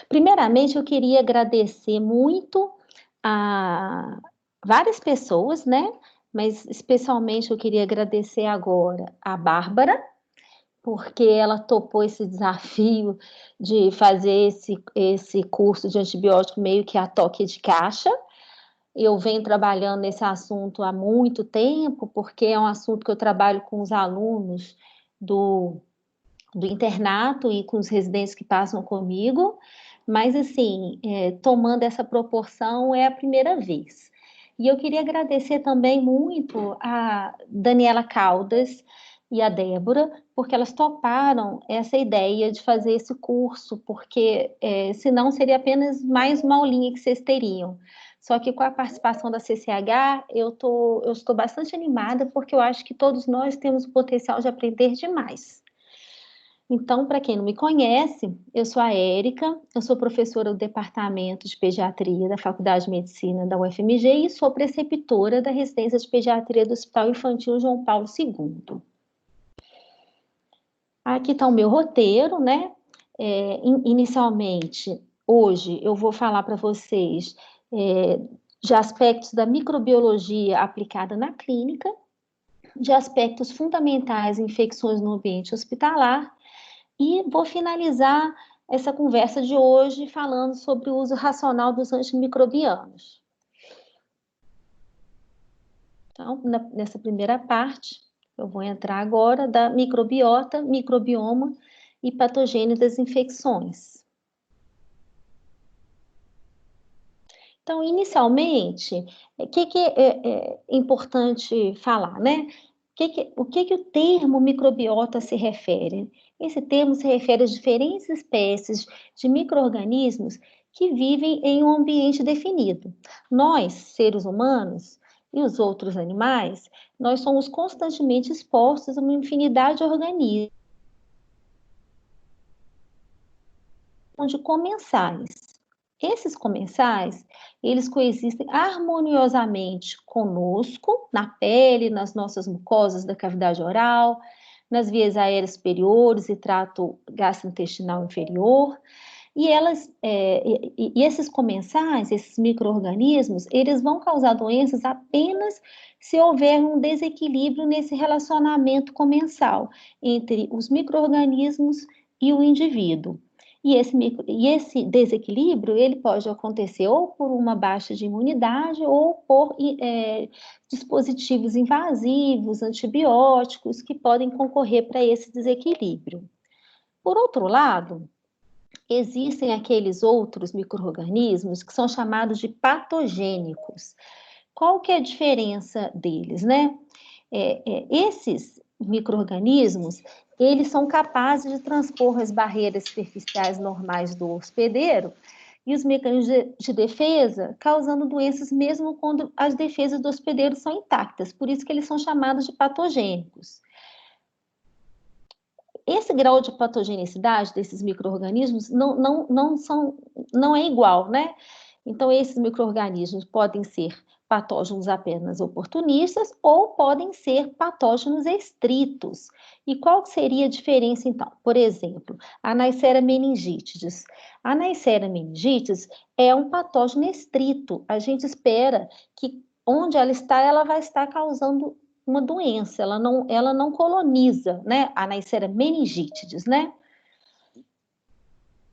Primeiramente, eu queria agradecer muito a várias pessoas, né, mas especialmente eu queria agradecer agora a Bárbara, porque ela topou esse desafio de fazer esse curso de antibiótico meio que a toque de caixa. Eu venho trabalhando nesse assunto há muito tempo, porque é um assunto que eu trabalho com os alunos do do internato e com os residentes que passam comigo, mas assim, tomando essa proporção é a primeira vez. E eu queria agradecer também muito a Daniela Caldas e a Débora, porque elas toparam essa ideia de fazer esse curso, porque senão seria apenas mais uma aulinha que vocês teriam. Só que com a participação da CCH, eu estou bastante animada, porque eu acho que todos nós temos o potencial de aprender demais. Então, para quem não me conhece, eu sou a Érica, eu sou professora do Departamento de Pediatria da Faculdade de Medicina da UFMG e sou preceptora da Residência de Pediatria do Hospital Infantil João Paulo II. Aqui está o meu roteiro, né? Inicialmente, hoje eu vou falar para vocês de aspectos da microbiologia aplicada na clínica, de aspectos fundamentais em infecções no ambiente hospitalar. E vou finalizar essa conversa de hoje falando sobre o uso racional dos antimicrobianos. Então, nessa primeira parte, eu vou entrar agora da microbiota, microbioma e patogênese das infecções. Então, inicialmente, o que é importante falar, né? O que o termo microbiota se refere? Esse termo se refere às diferentes espécies de micro-organismos que vivem em um ambiente definido. Nós, seres humanos, e os outros animais, nós somos constantemente expostos a uma infinidade de organismos de comensais. Esses comensais, eles coexistem harmoniosamente conosco, na pele, nas nossas mucosas da cavidade oral, nas vias aéreas superiores e trato gastrointestinal inferior. E esses comensais, esses micro-organismos, eles vão causar doenças apenas se houver um desequilíbrio nesse relacionamento comensal entre os micro-organismos e o indivíduo. E esse desequilíbrio, ele pode acontecer ou por uma baixa de imunidade ou por dispositivos invasivos, antibióticos, que podem concorrer para esse desequilíbrio. Por outro lado, existem aqueles outros micro-organismos que são chamados de patogênicos. Qual que é a diferença deles, né? Esses micro-organismos, eles são capazes de transpor as barreiras superficiais normais do hospedeiro e os mecanismos de defesa, causando doenças mesmo quando as defesas do hospedeiro são intactas. Por isso que eles são chamados de patogênicos. Esse grau de patogenicidade desses micro-organismos não é igual, né? Então, esses micro-organismos podem ser patógenos apenas oportunistas ou podem ser patógenos estritos. E qual seria a diferença, então? Por exemplo, a Neisseria meningitidis. A Neisseria meningitidis é um patógeno estrito. A gente espera que onde ela vai estar causando uma doença, ela não coloniza, né? A Neisseria meningitidis, né?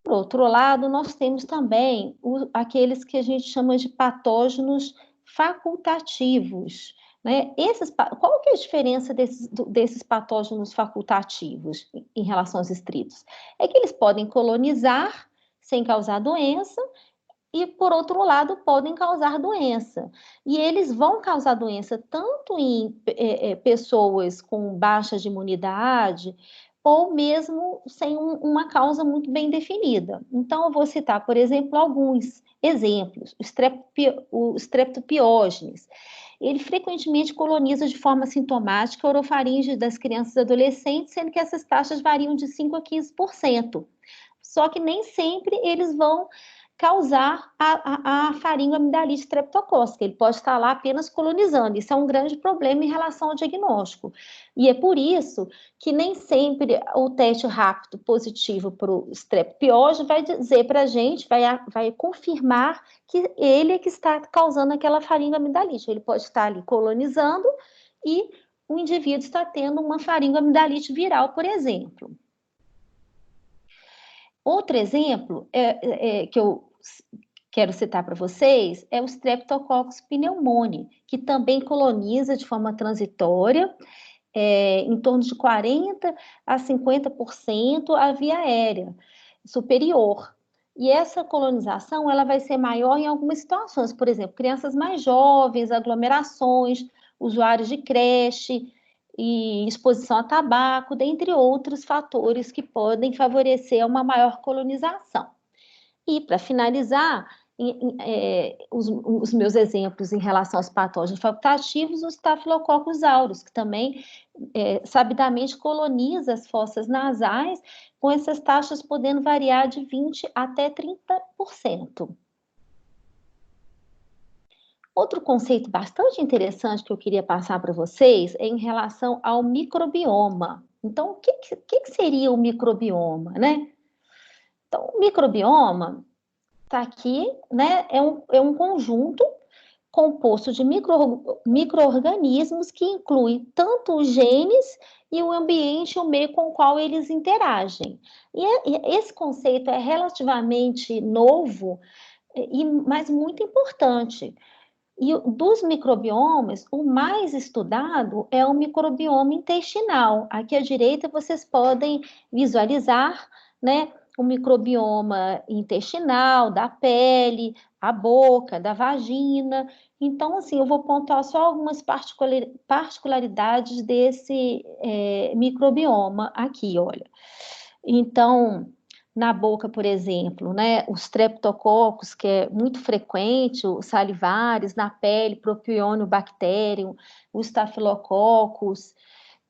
Por outro lado, nós temos também aqueles que a gente chama de patógenos facultativos, né? Qual que é a diferença desses patógenos facultativos em relação aos estritos? É que eles podem colonizar sem causar doença e, por outro lado, podem causar doença. E eles vão causar doença tanto em pessoas com baixa de imunidade, ou mesmo sem uma causa muito bem definida. Então, eu vou citar, por exemplo, alguns exemplos. O Streptopiógenes. Ele frequentemente coloniza de forma sintomática a orofaringe das crianças e adolescentes, sendo que essas taxas variam de 5% a 15%. Só que nem sempre eles vão causar a faringoamidalite streptocócica. Ele pode estar lá apenas colonizando. Isso é um grande problema em relação ao diagnóstico. E é por isso que nem sempre o teste rápido positivo para o strep pyoge vai dizer para a gente, vai confirmar que ele é que está causando aquela faringoamidalite. Ele pode estar ali colonizando e o indivíduo está tendo uma faringoamidalite viral, por exemplo. Outro exemplo que eu quero citar para vocês é o Streptococcus pneumoniae, que também coloniza de forma transitória, em torno de 40% a 50% a via aérea superior. E essa colonização ela vai ser maior em algumas situações, por exemplo, crianças mais jovens, aglomerações, usuários de creche, e exposição a tabaco, dentre outros fatores que podem favorecer uma maior colonização. E, para finalizar, os meus exemplos em relação aos patógenos facultativos, os Staphylococcus aureus, que também, sabidamente, coloniza as fossas nasais, com essas taxas podendo variar de 20% até 30%. Outro conceito bastante interessante que eu queria passar para vocês é em relação ao microbioma. Então, o que seria o microbioma, né? Então, o microbioma está aqui, né? É um conjunto composto de micro-organismos que inclui tanto os genes e o ambiente, o meio com o qual eles interagem. E esse conceito é relativamente novo, mas muito importante. E dos microbiomas, o mais estudado é o microbioma intestinal. Aqui à direita vocês podem visualizar, né, o microbioma intestinal, da pele, a boca, da vagina. Então, assim, eu vou pontuar só algumas particularidades desse microbioma aqui, olha. Então, na boca, por exemplo, né, os streptococcus, que é muito frequente, os salivares, na pele, Propionibacterium, os Staphylococcus.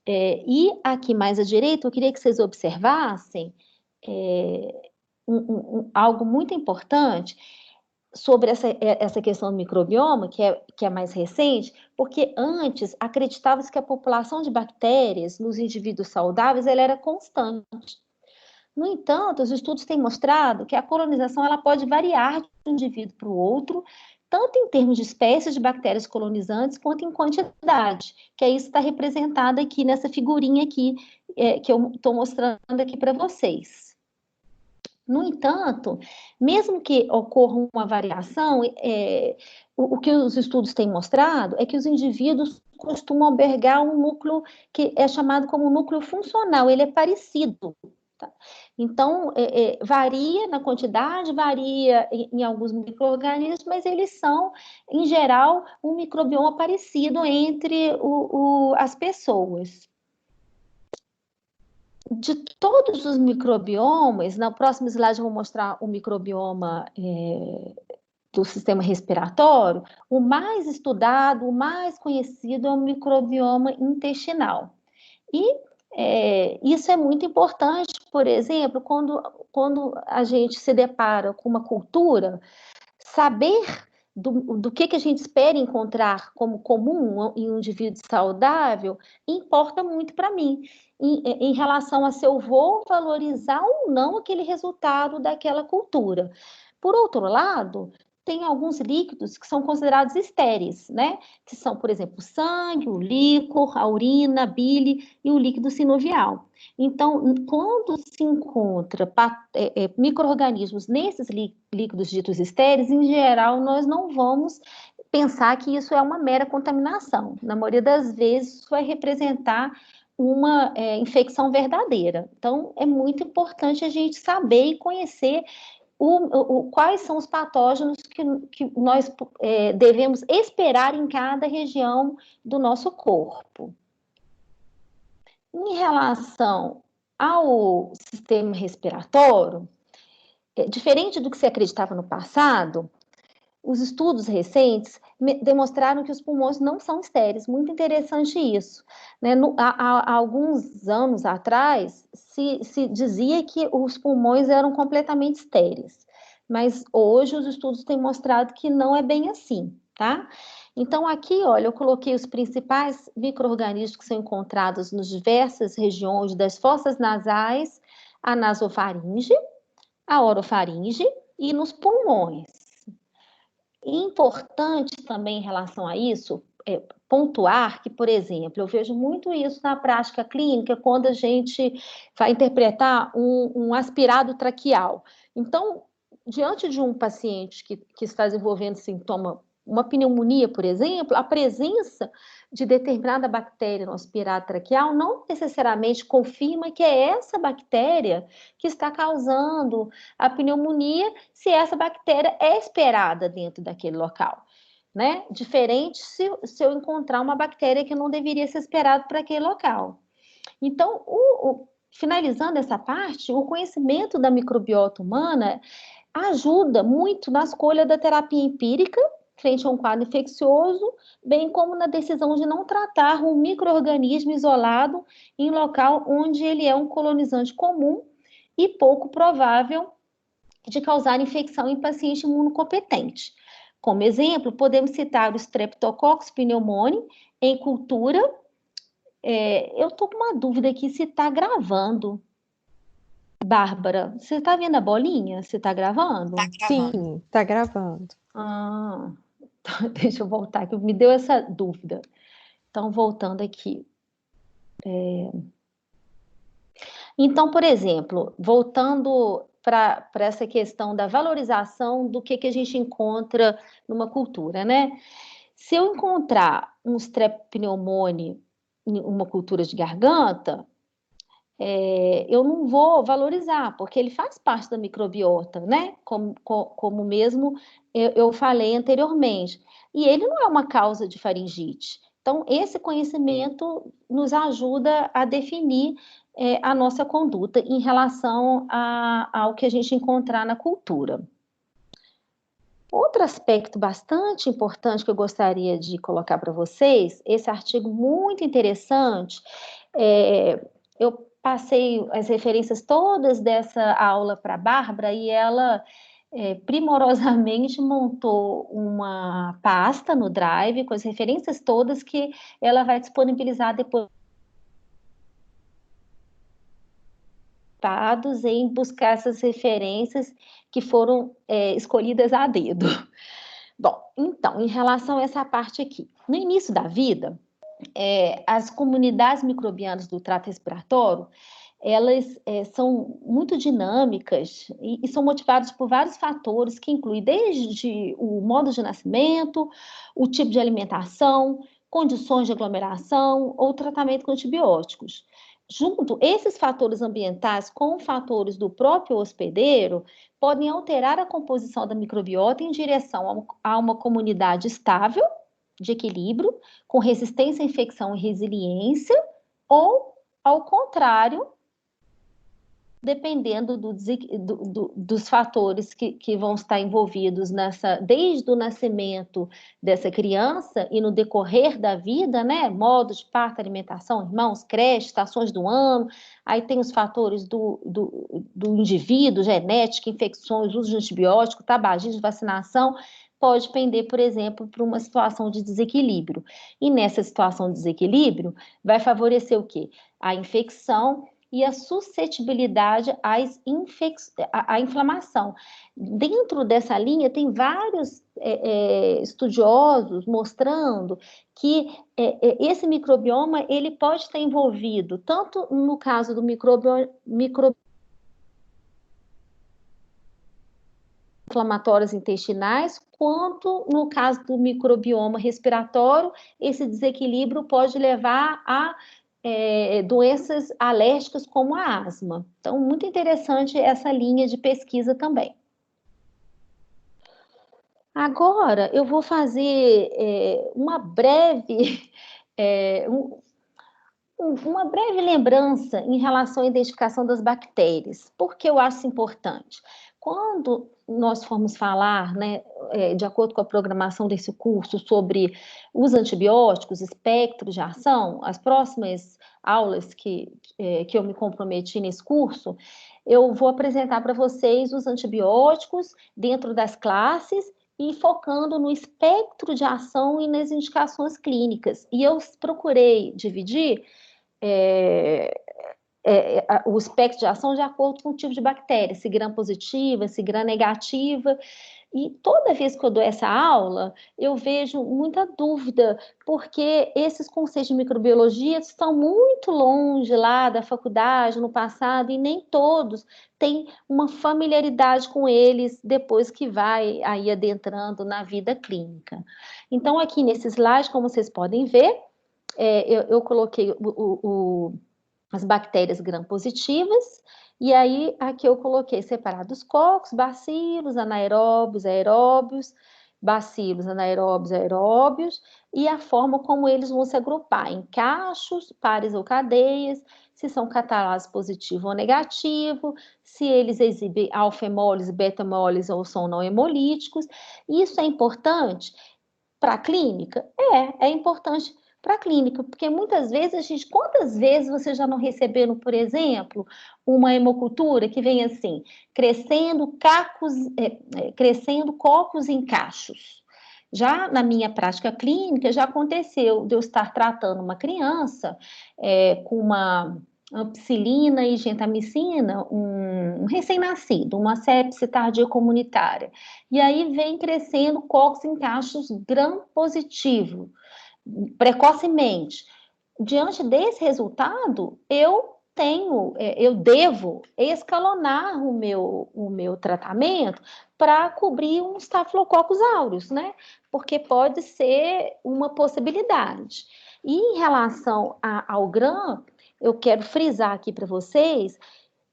E aqui mais à direita, eu queria que vocês observassem algo muito importante sobre essa questão do microbioma, que é mais recente, porque antes acreditava-se que a população de bactérias nos indivíduos saudáveis ela era constante. No entanto, os estudos têm mostrado que a colonização ela pode variar de um indivíduo para o outro, tanto em termos de espécies de bactérias colonizantes, quanto em quantidade, que é isso que está representado aqui nessa figurinha aqui, que eu estou mostrando aqui para vocês. No entanto, mesmo que ocorra uma variação, o que os estudos têm mostrado é que os indivíduos costumam albergar um núcleo que é chamado como núcleo funcional, ele é parecido. Tá? Então, varia na quantidade, varia em alguns micro-organismos, mas eles são, em geral, um microbioma parecido entre as pessoas. De todos os microbiomas, no próximo slide eu vou mostrar o microbioma do sistema respiratório, o mais estudado, o mais conhecido é o microbioma intestinal. E isso é muito importante, por exemplo, quando a gente se depara com uma cultura, saber do que a gente espera encontrar como comum em um indivíduo saudável importa muito para mim, em relação a se eu vou valorizar ou não aquele resultado daquela cultura. Por outro lado, tem alguns líquidos que são considerados estéreis, né? Que são, por exemplo, o sangue, o líquor, a urina, a bile e o líquido sinovial. Então, quando se encontra micro-organismos nesses líquidos ditos estéreis, em geral, nós não vamos pensar que isso é uma mera contaminação. Na maioria das vezes, isso vai representar uma infecção verdadeira. Então, é muito importante a gente saber e conhecer quais são os patógenos que nós devemos esperar em cada região do nosso corpo. Em relação ao sistema respiratório, diferente do que se acreditava no passado, os estudos recentes demonstraram que os pulmões não são estéreis. Muito interessante isso. Né? Há alguns anos atrás, se dizia que os pulmões eram completamente estéreis. mas hoje os estudos têm mostrado que não é bem assim, tá? Então, aqui, olha, eu coloquei os principais micro-organismos que são encontrados nas diversas regiões das fossas nasais, a nasofaringe, a orofaringe e nos pulmões. Importante também em relação a isso, pontuar que, por exemplo, eu vejo muito isso na prática clínica, quando a gente vai interpretar um aspirado traqueal. Então, diante de um paciente que está desenvolvendo sintoma, uma pneumonia, por exemplo, a presença de determinada bactéria no aspirado traqueal não necessariamente confirma que é essa bactéria que está causando a pneumonia, se essa bactéria é esperada dentro daquele local, né? Diferente se eu encontrar uma bactéria que não deveria ser esperada para aquele local. Então, finalizando essa parte, o conhecimento da microbiota humana ajuda muito na escolha da terapia empírica frente a um quadro infeccioso, bem como na decisão de não tratar um micro-organismo isolado em local onde ele é um colonizante comum e pouco provável de causar infecção em paciente imunocompetente. Como exemplo, podemos citar o Streptococcus pneumoniae em cultura. Eu estou com uma dúvida aqui se está gravando. Bárbara, você está vendo a bolinha? Você está gravando? Sim, está gravando. Ah, deixa eu voltar, que me deu essa dúvida. Então, voltando aqui. Então, por exemplo, voltando para essa questão da valorização do que a gente encontra numa cultura, né? Se eu encontrar um Strep pneumoniae em uma cultura de garganta, eu não vou valorizar, porque ele faz parte da microbiota, né? Como mesmo eu falei anteriormente. E ele não é uma causa de faringite. Então, esse conhecimento nos ajuda a definir a nossa conduta em relação ao que a gente encontrar na cultura. Outro aspecto bastante importante que eu gostaria de colocar para vocês, esse artigo muito interessante, eu passei as referências todas dessa aula para a Bárbara e ela primorosamente montou uma pasta no Drive com as referências todas que ela vai disponibilizar depois em buscar essas referências que foram escolhidas a dedo. Bom, então, em relação a essa parte aqui, no início da vida, as comunidades microbianas do trato respiratório, elas são muito dinâmicas e são motivadas por vários fatores que incluem desde o modo de nascimento, o tipo de alimentação, condições de aglomeração ou tratamento com antibióticos. Junto, esses fatores ambientais com fatores do próprio hospedeiro podem alterar a composição da microbiota em direção a uma comunidade estável, de equilíbrio, com resistência à infecção e resiliência, ou, ao contrário, dependendo dos fatores que vão estar envolvidos desde o nascimento dessa criança e no decorrer da vida, né? Modo de parto, alimentação, irmãos, creche, estações do ano, aí tem os fatores do indivíduo, genética, infecções, uso de antibiótico, tabagismo, vacinação, pode pender, por exemplo, para uma situação de desequilíbrio. E nessa situação de desequilíbrio, vai favorecer o quê? A infecção e a suscetibilidade à inflamação. Dentro dessa linha, tem vários estudiosos mostrando que esse microbioma ele pode estar envolvido, tanto no caso do microbioma inflamatórios intestinais, quanto no caso do microbioma respiratório, esse desequilíbrio pode levar a doenças alérgicas como a asma. Então, muito interessante essa linha de pesquisa também. Agora, eu vou fazer uma breve uma breve lembrança em relação à identificação das bactérias. Por que eu acho importante? Quando nós formos falar, né, de acordo com a programação desse curso, sobre os antibióticos, espectros de ação, as próximas aulas que eu me comprometi nesse curso, eu vou apresentar para vocês os antibióticos dentro das classes e focando no espectro de ação e nas indicações clínicas. E eu procurei dividir o espectro de ação de acordo com o tipo de bactéria, se gram positiva, se gram negativa. E toda vez que eu dou essa aula, eu vejo muita dúvida, porque esses conceitos de microbiologia estão muito longe lá da faculdade, no passado, e nem todos têm uma familiaridade com eles depois que vai aí adentrando na vida clínica. Então, aqui nesse slide, como vocês podem ver, eu coloquei as bactérias gram-positivas, e aí aqui eu coloquei separados cocos, bacilos, anaeróbios, aeróbios, bacilos, anaeróbios, aeróbios, e a forma como eles vão se agrupar em cachos, pares ou cadeias, se são catalases positivo ou negativo, se eles exibem alfa-hemólise, beta-hemólise ou são não hemolíticos. Isso é importante para a clínica? É importante para a clínica, porque muitas vezes quantas vezes você já não recebeu, por exemplo, uma hemocultura que vem assim, crescendo cocos em cachos. Já na minha prática clínica, já aconteceu de eu estar tratando uma criança com uma ampicilina e gentamicina, um recém-nascido, uma sepse tardia comunitária. E aí vem crescendo cocos em cachos gram-positivo, precocemente. Diante desse resultado, eu devo escalonar o meu tratamento para cobrir um Staphylococcus aureus, né? Porque pode ser uma possibilidade. E em relação ao GRAM, eu quero frisar aqui para vocês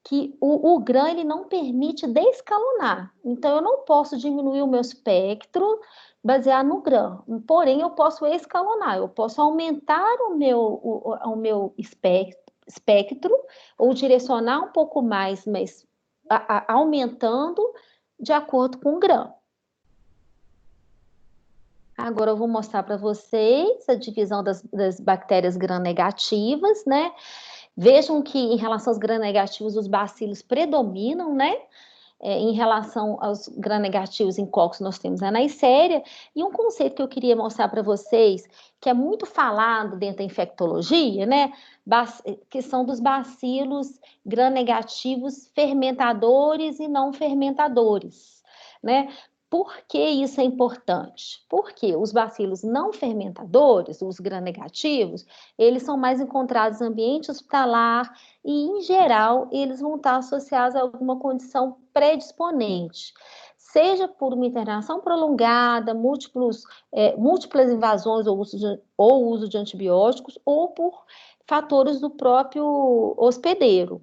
que o GRAM ele não permite descalonar. Então, eu não posso diminuir o meu espectro baseado no GRAM. Porém, eu posso escalonar, eu posso aumentar o meu espectro ou direcionar um pouco mais, mas aumentando de acordo com o GRAM. Agora eu vou mostrar para vocês a divisão das bactérias gram-negativas, né? Vejam que em relação aos gram-negativos, os bacilos predominam, né? Em relação aos gram-negativos em cocos, nós temos a Neisseria. E um conceito que eu queria mostrar para vocês, que é muito falado dentro da infectologia, né? Que são dos bacilos gram-negativos fermentadores e não fermentadores, né? Por que isso é importante? Porque os bacilos não fermentadores, os gram-negativos, eles são mais encontrados no ambiente hospitalar e, em geral, eles vão estar associados a alguma condição predisponente, seja por uma internação prolongada, múltiplas invasões ou uso de antibióticos, ou por fatores do próprio hospedeiro.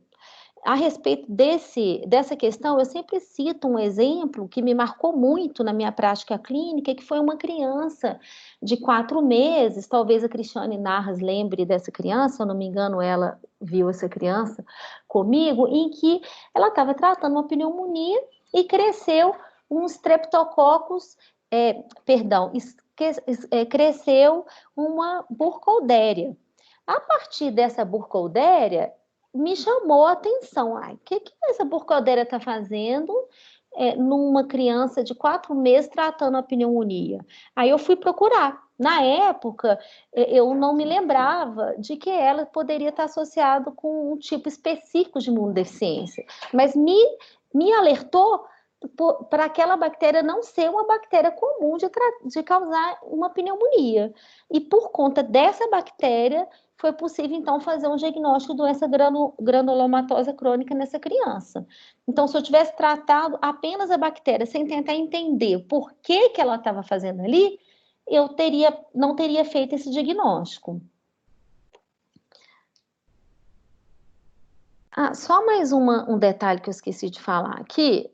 A respeito dessa questão, eu sempre cito um exemplo que me marcou muito na minha prática clínica, que foi uma criança de 4 meses, talvez a Cristiane Narras lembre dessa criança, se eu não me engano, ela viu essa criança comigo, em que ela estava tratando uma pneumonia e cresceu um streptococcus, cresceu uma burkholderia. A partir dessa burkholderia, me chamou a atenção. O que essa burkholderia está fazendo numa criança de 4 meses tratando a pneumonia? Aí eu fui procurar. Na época, eu não me lembrava de que ela poderia estar associada com um tipo específico de imunodeficiência, mas me alertou para aquela bactéria não ser uma bactéria comum de causar uma pneumonia. E por conta dessa bactéria, foi possível, então, fazer um diagnóstico de doença granulomatosa crônica nessa criança. Então, se eu tivesse tratado apenas a bactéria, sem tentar entender por que ela estava fazendo ali, eu não teria feito esse diagnóstico. Só mais um detalhe que eu esqueci de falar aqui.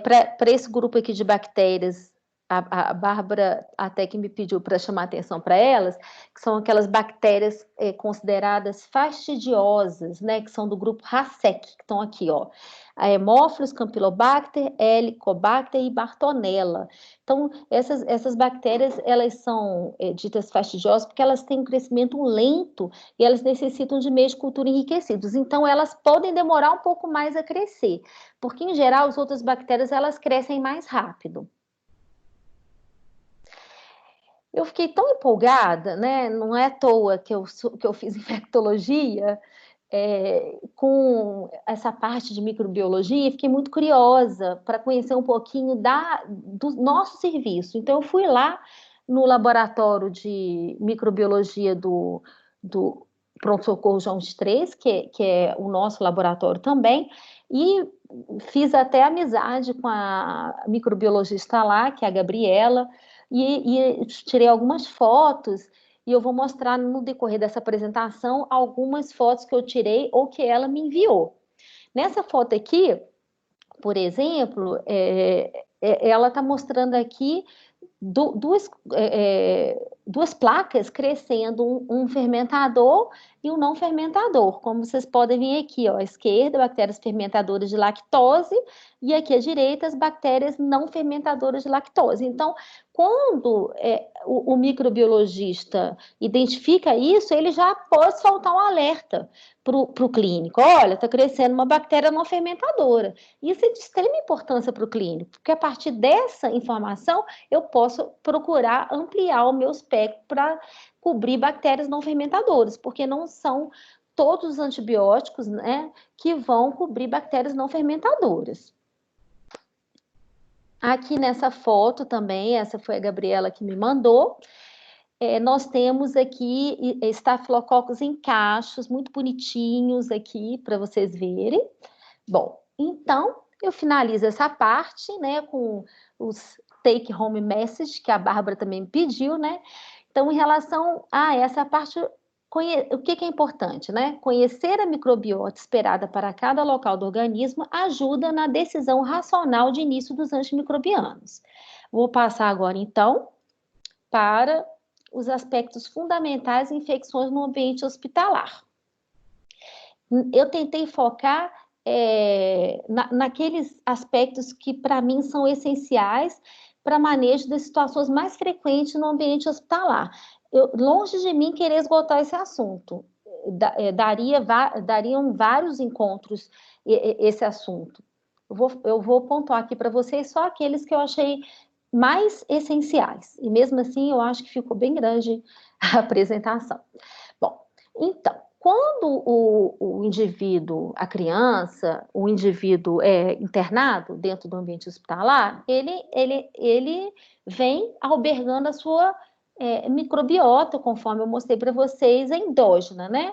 Para esse grupo aqui de bactérias a Bárbara até que me pediu para chamar atenção para elas, que são aquelas bactérias consideradas fastidiosas, né, que são do grupo Racec, que estão aqui, ó, a Haemophilus, Campylobacter, Helicobacter e Bartonella. Então, essas bactérias, elas são ditas fastidiosas porque elas têm um crescimento lento e elas necessitam de meios de cultura enriquecidos. Então, elas podem demorar um pouco mais a crescer, porque, em geral, as outras bactérias, elas crescem mais rápido. Eu fiquei tão empolgada, né? Não é à toa que eu fiz infectologia, com essa parte de microbiologia, fiquei muito curiosa para conhecer um pouquinho do nosso serviço. Então, eu fui lá no laboratório de microbiologia do Pronto-Socorro João XIII, que é o nosso laboratório também, e fiz até amizade com a microbiologista lá, que é a Gabriela, e tirei algumas fotos, e eu vou mostrar no decorrer dessa apresentação algumas fotos que eu tirei ou que ela me enviou. Nessa foto aqui, por exemplo, ela está mostrando aqui duas placas crescendo, um fermentador e um não fermentador. Como vocês podem ver aqui, ó, à esquerda, bactérias fermentadoras de lactose, e aqui à direita, as bactérias não fermentadoras de lactose. Então, quando o microbiologista identifica isso, ele já pode soltar um alerta para o clínico. Olha, está crescendo uma bactéria não fermentadora. Isso é de extrema importância para o clínico, porque a partir dessa informação eu posso procurar ampliar o meu espectro para cobrir bactérias não fermentadoras, porque não são todos os antibióticos, né, que vão cobrir bactérias não fermentadoras. Aqui nessa foto também, essa foi a Gabriela que me mandou, nós temos aqui estafilococos em cachos, muito bonitinhos aqui, para vocês verem. Bom, então, eu finalizo essa parte, né, com os take home message, que a Bárbara também me pediu, né? Então, em relação a essa parte, o que é importante, né? Conhecer a microbiota esperada para cada local do organismo ajuda na decisão racional de início dos antimicrobianos. Vou passar agora, então, para os aspectos fundamentais de infecções no ambiente hospitalar. Eu tentei focar naqueles aspectos que, para mim, são essenciais para manejo das situações mais frequentes no ambiente hospitalar. Longe de mim querer esgotar esse assunto. Dariam vários encontros esse assunto. Eu vou pontuar aqui para vocês só aqueles que eu achei mais essenciais. E mesmo assim, eu acho que ficou bem grande a apresentação. Bom, então, quando o indivíduo, a criança, o indivíduo é internado dentro do ambiente hospitalar, ele vem albergando a sua microbiota, conforme eu mostrei para vocês, endógena, né?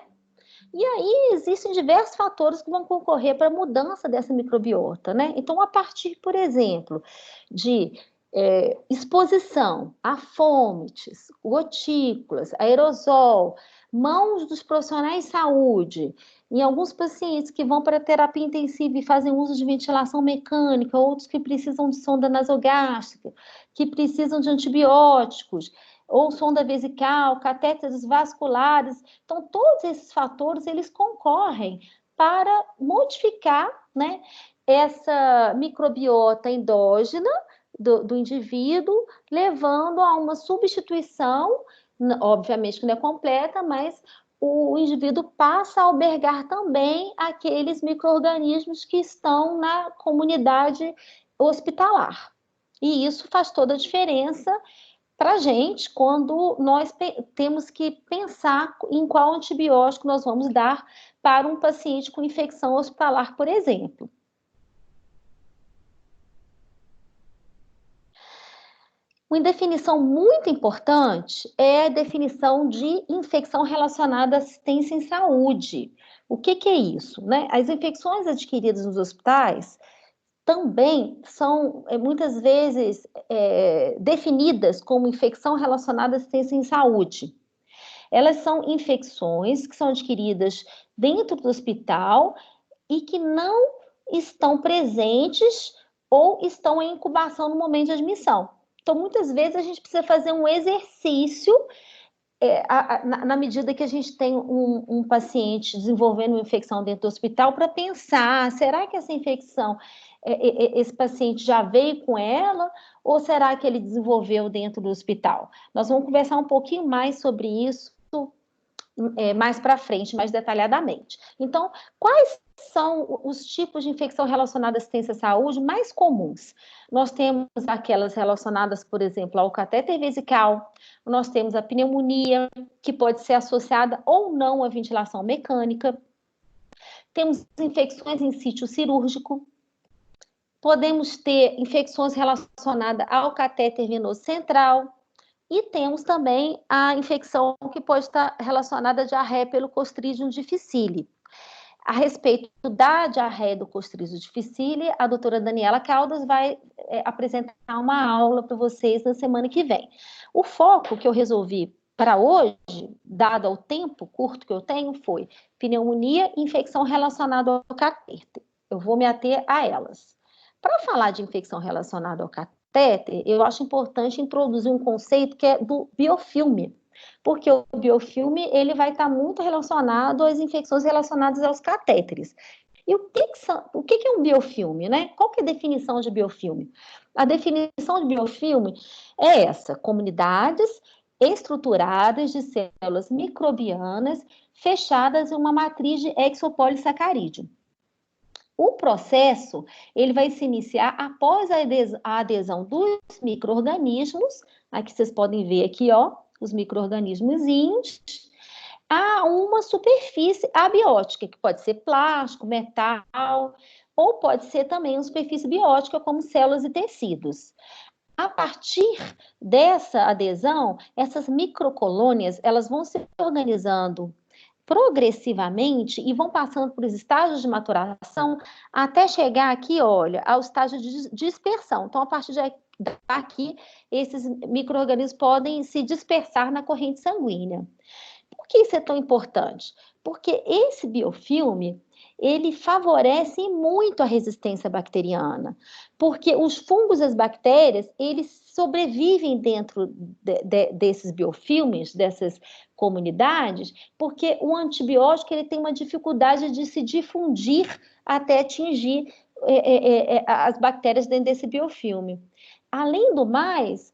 E aí existem diversos fatores que vão concorrer para a mudança dessa microbiota, né? Então, a partir, por exemplo, de exposição a fomites, gotículas, aerosol, mãos dos profissionais de saúde, em alguns pacientes que vão para terapia intensiva e fazem uso de ventilação mecânica, outros que precisam de sonda nasogástrica, que precisam de antibióticos, ou sonda vesical, catéteres vasculares. Então, todos esses fatores, eles concorrem para modificar, né, essa microbiota endógena do indivíduo, levando a uma substituição, obviamente que não é completa, mas o indivíduo passa a albergar também aqueles micro-organismos que estão na comunidade hospitalar. E isso faz toda a diferença para a gente quando nós temos que pensar em qual antibiótico nós vamos dar para um paciente com infecção hospitalar, por exemplo. Uma definição muito importante é a definição de infecção relacionada à assistência em saúde. O que é isso, né? As infecções adquiridas nos hospitais também são muitas vezes definidas como infecção relacionada à assistência em saúde. Elas são infecções que são adquiridas dentro do hospital e que não estão presentes ou estão em incubação no momento de admissão. Então, muitas vezes, a gente precisa fazer um exercício na medida que a gente tem um paciente desenvolvendo uma infecção dentro do hospital, para pensar, será que essa infecção, esse paciente já veio com ela, ou será que ele desenvolveu dentro do hospital? Nós vamos conversar um pouquinho mais sobre isso mais para frente, mais detalhadamente. Então, quais são os tipos de infecção relacionada à assistência à saúde mais comuns? Nós temos aquelas relacionadas, por exemplo, ao catéter vesical, nós temos a pneumonia, que pode ser associada ou não à ventilação mecânica, temos infecções em sítio cirúrgico, podemos ter infecções relacionadas ao catéter venoso central, e temos também a infecção que pode estar relacionada à diarreia pelo Clostridium difficile. A respeito da diarreia do Clostridium difficile, a doutora Daniela Caldas vai apresentar uma aula para vocês na semana que vem. O foco que eu resolvi para hoje, dado o tempo curto que eu tenho, foi pneumonia e infecção relacionada ao catéter. Eu vou me ater a elas. Para falar de infecção relacionada ao catéter, eu acho importante introduzir um conceito que é do biofilme, porque o biofilme ele vai estar muito relacionado às infecções relacionadas aos catéteres. E o que é um biofilme, né? Qual que é a definição de biofilme? A definição de biofilme é essa: comunidades estruturadas de células microbianas fechadas em uma matriz de exopolissacarídeo. O processo, ele vai se iniciar após a adesão dos micro-organismos, aqui vocês podem ver aqui, ó, os micro-organismozinhos, a uma superfície abiótica, que pode ser plástico, metal, ou pode ser também uma superfície biótica, como células e tecidos. A partir dessa adesão, essas microcolônias, elas vão se organizando progressivamente e vão passando por estágios de maturação até chegar aqui, olha, ao estágio de dispersão. Então, a partir daqui, esses micro-organismos podem se dispersar na corrente sanguínea. Por que isso é tão importante? Porque esse biofilme, ele favorece muito a resistência bacteriana, porque os fungos e as bactérias, eles sobrevivem dentro desses biofilmes, dessas comunidades, porque o antibiótico ele tem uma dificuldade de se difundir até atingir as bactérias dentro desse biofilme. Além do mais,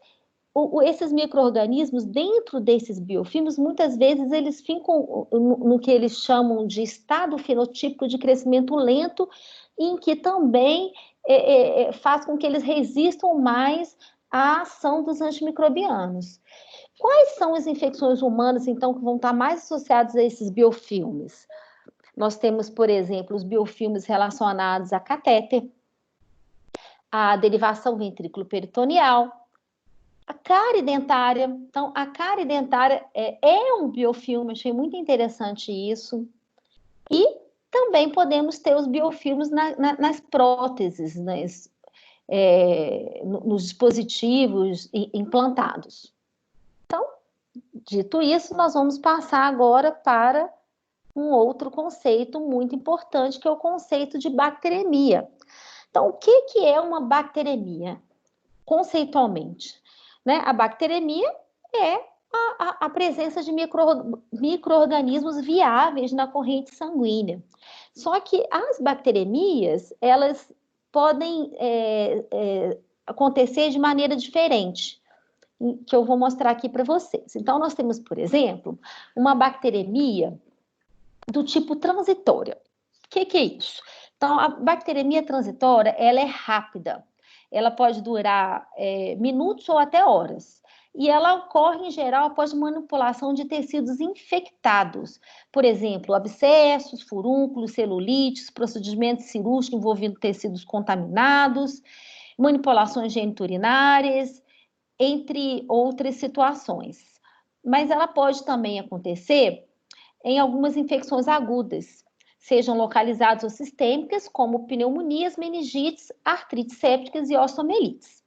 esses micro-organismos, dentro desses biofilmes, muitas vezes eles ficam no que eles chamam de estado fenotípico de crescimento lento, em que também faz com que eles resistam mais à ação dos antimicrobianos. Quais são as infecções humanas, então, que vão estar mais associadas a esses biofilmes? Nós temos, por exemplo, os biofilmes relacionados a catéter, a derivação ventrículo-peritoneal, a cárie dentária. Então, a cárie dentária é um biofilme, achei muito interessante isso. E também podemos ter os biofilmes nas próteses, nos dispositivos implantados. Então, dito isso, nós vamos passar agora para um outro conceito muito importante, que é o conceito de bacteremia. Então, o que é uma bacteremia, conceitualmente? Né? A bacteremia é a presença de micro-organismos viáveis na corrente sanguínea. Só que as bacteremias, elas podem acontecer de maneira diferente, que eu vou mostrar aqui para vocês. Então, nós temos, por exemplo, uma bacteremia do tipo transitória. O que é isso? Então, a bacteremia transitória, ela é rápida. Ela pode durar minutos ou até horas. E ela ocorre, em geral, após manipulação de tecidos infectados. Por exemplo, abscessos, furúnculos, celulites, procedimentos cirúrgicos envolvendo tecidos contaminados, manipulações geniturinárias, entre outras situações. Mas ela pode também acontecer em algumas infecções agudas, sejam localizadas ou sistêmicas, como pneumonias, meningites, artrites sépticas e osteomelites.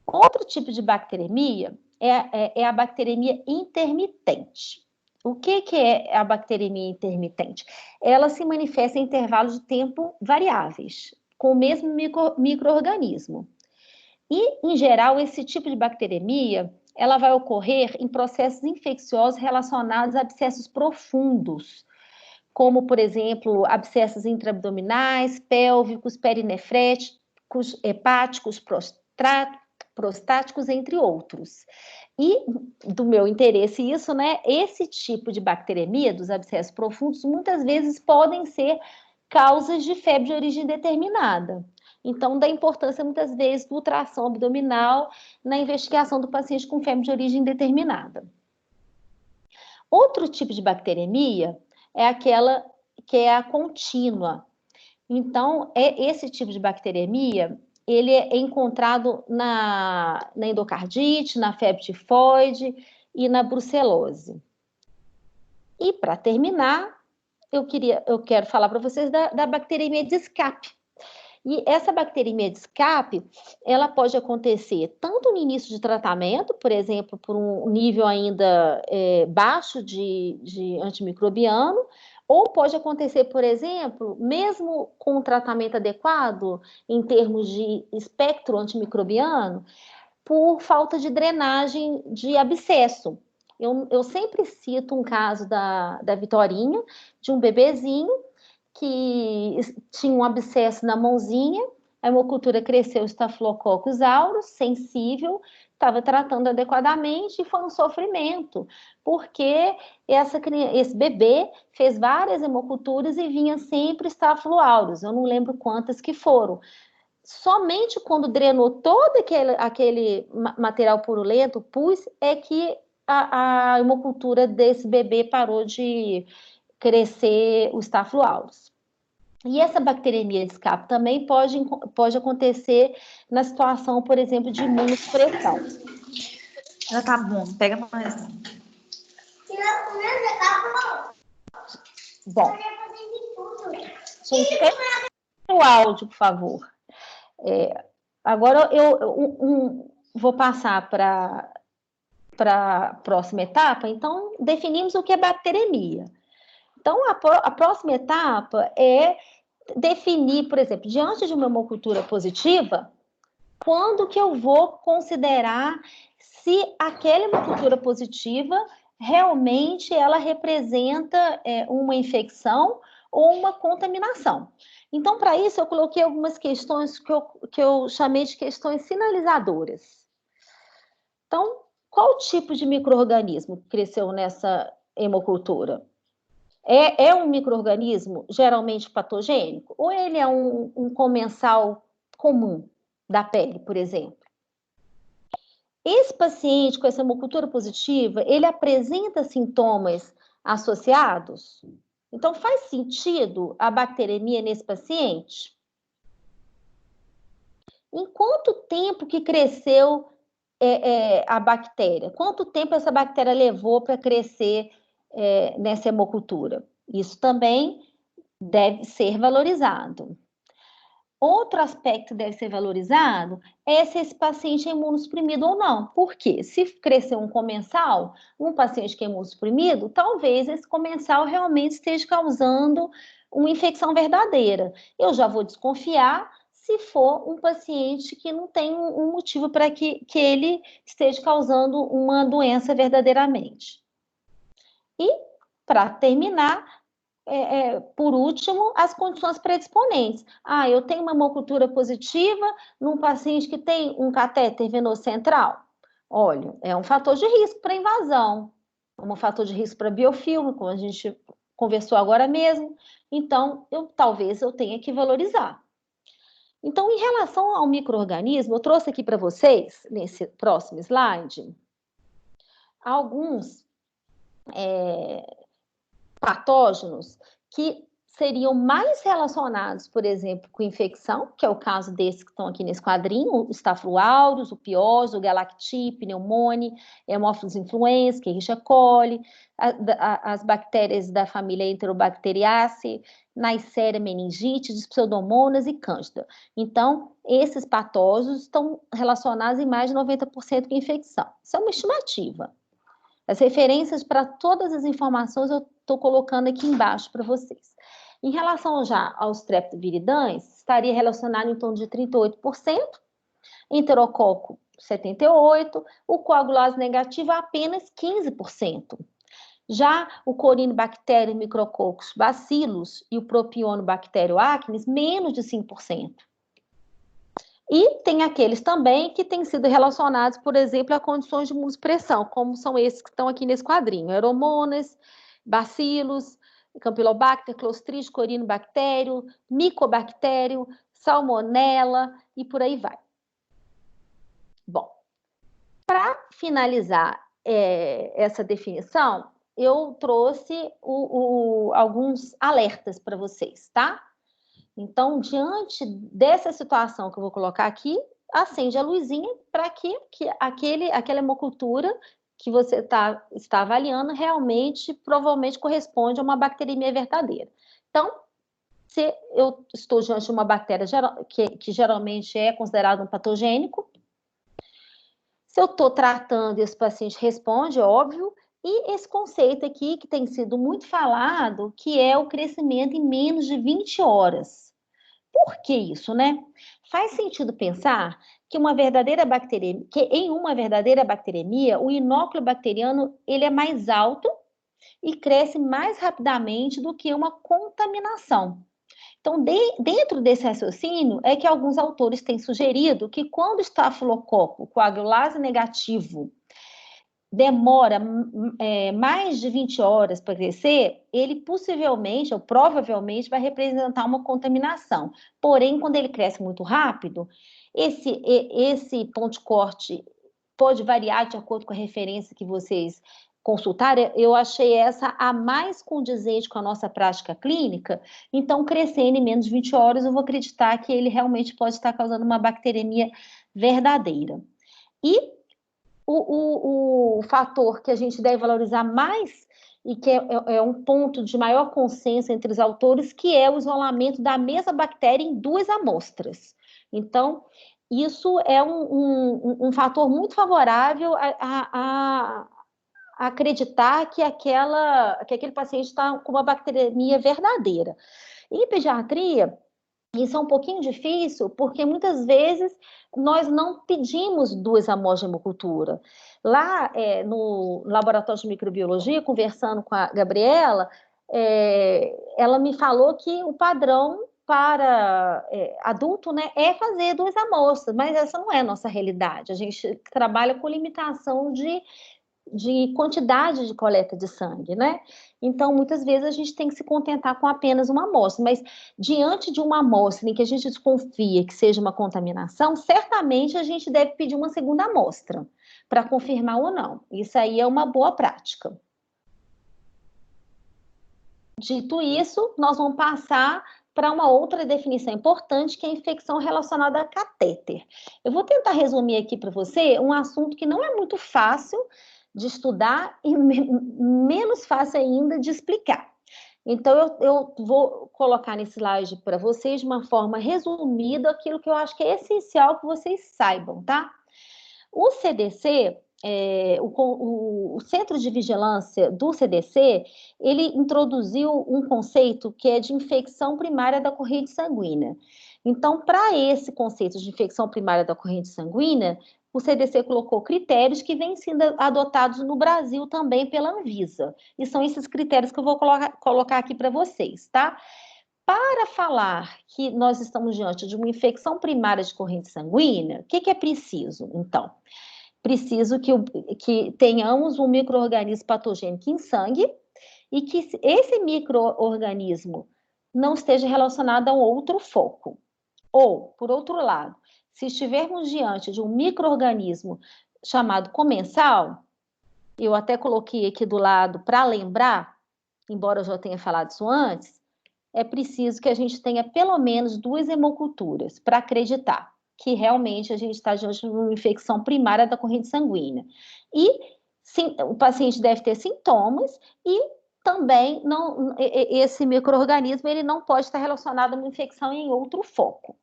Outro tipo de bacteremia é a bacteremia intermitente. O que é a bacteremia intermitente? Ela se manifesta em intervalos de tempo variáveis, com o mesmo micro-organismo. E, em geral, esse tipo de bacteremia, ela vai ocorrer em processos infecciosos relacionados a abscessos profundos, como, por exemplo, abscessos intraabdominais, pélvicos, perinefréticos, hepáticos, prostáticos, entre outros. E, do meu interesse isso, né, esse tipo de bacteremia dos abscessos profundos, muitas vezes podem ser causas de febre de origem determinada. Então, da importância, muitas vezes, do ultrassom abdominal na investigação do paciente com febre de origem determinada. Outro tipo de bacteremia é aquela que é a contínua. Então, esse tipo de bacteremia, ele é encontrado na endocardite, na febre tifoide e na brucelose. E, para terminar, eu quero falar para vocês da bacteremia de escape. E essa bacteremia de escape, ela pode acontecer tanto no início de tratamento, por exemplo, por um nível ainda baixo de antimicrobiano, ou pode acontecer, por exemplo, mesmo com um tratamento adequado, em termos de espectro antimicrobiano, por falta de drenagem de abscesso. Eu sempre cito um caso da Vitorinha, de um bebezinho, que tinha um abscesso na mãozinha, a hemocultura cresceu Staphylococcus aureus, sensível, estava tratando adequadamente e foi um sofrimento, porque esse bebê fez várias hemoculturas e vinha sempre Staphylococcus aureus, eu não lembro quantas que foram. Somente quando drenou todo aquele material purulento, pus, é que a hemocultura desse bebê parou de crescer o Staphylococcus aureus. E essa bacteremia de escape também pode acontecer na situação, por exemplo, de imunossupressão. Já tá bom, pega mais. Bom, gente, pega o áudio, por favor. Agora eu vou passar para a próxima etapa. Então, definimos o que é bacteremia. Então, a próxima etapa é definir, por exemplo, diante de uma hemocultura positiva, quando que eu vou considerar se aquela hemocultura positiva realmente ela representa uma infecção ou uma contaminação. Então, para isso, eu coloquei algumas questões que eu chamei de questões sinalizadoras. Então, qual tipo de micro-organismo cresceu nessa hemocultura? É um micro-organismo geralmente patogênico? Ou ele é um comensal comum da pele, por exemplo? Esse paciente com essa hemocultura positiva, ele apresenta sintomas associados? Então, faz sentido a bacteremia nesse paciente? Em quanto tempo que cresceu a bactéria? Quanto tempo essa bactéria levou para crescer nessa hemocultura? Isso também deve ser valorizado. Outro aspecto que deve ser valorizado é se esse paciente é imunossuprimido ou não. Por quê? Se crescer um comensal, um paciente que é imunossuprimido, talvez esse comensal realmente esteja causando uma infecção verdadeira. Eu já vou desconfiar se for um paciente que não tem um motivo para que ele esteja causando uma doença verdadeiramente. E, para terminar, por último, as condições predisponentes. Eu tenho uma hemocultura positiva num paciente que tem um catéter venoso central. Olha, é um fator de risco para invasão, é um fator de risco para biofilme, como a gente conversou agora mesmo. Então, talvez eu tenha que valorizar. Então, em relação ao micro-organismo, eu trouxe aqui para vocês, nesse próximo slide, alguns patógenos que seriam mais relacionados, por exemplo, com infecção, que é o caso desses que estão aqui nesse quadrinho, o Staphylococcus aureus, o Piose, o Galacti, Pneumoniae, Haemophilus influenzae, Escherichia coli, as bactérias da família Enterobacteriaceae, Neisseria meningitidis, Pseudomonas e Cândida. Então, esses patógenos estão relacionados em mais de 90% com infecção. Isso é uma estimativa. As referências para todas as informações eu estou colocando aqui embaixo para vocês. Em relação já aos streptoviridans, estaria relacionado em torno de 38%, Enterococo, 78%, o coagulase negativo, apenas 15%. Já o Corynebacterium micrococcus bacillus e o Propionibacterium acnes, menos de 5%. E tem aqueles também que têm sido relacionados, por exemplo, a condições de imunossupressão, como são esses que estão aqui nesse quadrinho: Aeromonas, Bacillus, Campylobacter, Clostridium, Corynebacterium, Mycobacterium, Salmonella e por aí vai. Bom, para finalizar essa definição, eu trouxe alguns alertas para vocês, tá? Então, diante dessa situação que eu vou colocar aqui, acende a luzinha para que aquela hemocultura que você está avaliando realmente, provavelmente corresponde a uma bacteremia verdadeira. Então, se eu estou diante de uma bactéria que geralmente é considerada um patogênico, se eu estou tratando e esse paciente responde, óbvio, e esse conceito aqui que tem sido muito falado, que é o crescimento em menos de 20 horas. Por que isso, né? Faz sentido pensar que em uma verdadeira bacteremia, o inóculo bacteriano ele é mais alto e cresce mais rapidamente do que uma contaminação. Então, dentro desse raciocínio, é que alguns autores têm sugerido que quando o estafilococo coagulase negativo demora mais de 20 horas para crescer, ele possivelmente ou provavelmente vai representar uma contaminação. Porém, quando ele cresce muito rápido, esse ponto de corte pode variar de acordo com a referência que vocês consultarem. Eu achei essa a mais condizente com a nossa prática clínica. Então, crescendo em menos de 20 horas, eu vou acreditar que ele realmente pode estar causando uma bacteremia verdadeira. E o fator que a gente deve valorizar mais e que é um ponto de maior consenso entre os autores, que é o isolamento da mesma bactéria em 2 amostras. Então, isso é um fator muito favorável a acreditar que aquele paciente está com uma bacteremia verdadeira. Em pediatria, isso é um pouquinho difícil, porque muitas vezes nós não pedimos 2 amostras de hemocultura. Lá no laboratório de microbiologia, conversando com a Gabriela, ela me falou que o padrão para adulto, né, é fazer 2 amostras, mas essa não é a nossa realidade. A gente trabalha com limitação de quantidade de coleta de sangue, né? Então, muitas vezes a gente tem que se contentar com apenas uma amostra, mas diante de uma amostra em que a gente desconfia que seja uma contaminação, certamente a gente deve pedir uma segunda amostra para confirmar ou não. Isso aí é uma boa prática. Dito isso, nós vamos passar para uma outra definição importante, que é a infecção relacionada a catéter. Eu vou tentar resumir aqui para você um assunto que não é muito fácil de estudar e menos fácil ainda de explicar. Então, eu vou colocar nesse slide para vocês de uma forma resumida aquilo que eu acho que é essencial que vocês saibam, tá? O CDC, o Centro de Vigilância do CDC, ele introduziu um conceito que é de infecção primária da corrente sanguínea. Então, para esse conceito de infecção primária da corrente sanguínea, o CDC colocou critérios que vêm sendo adotados no Brasil também pela Anvisa. E são esses critérios que eu vou colocar aqui para vocês, tá? Para falar que nós estamos diante de uma infecção primária de corrente sanguínea, o que é preciso, então? Preciso que tenhamos um micro-organismo patogênico em sangue e que esse micro-organismo não esteja relacionado a um outro foco. Ou, por outro lado, se estivermos diante de um micro-organismo chamado comensal, eu até coloquei aqui do lado para lembrar, embora eu já tenha falado isso antes, é preciso que a gente tenha pelo menos 2 hemoculturas para acreditar que realmente a gente está diante de uma infecção primária da corrente sanguínea. E sim, o paciente deve ter sintomas e também esse micro-organismo ele não pode estar relacionado a uma infecção em outro foco.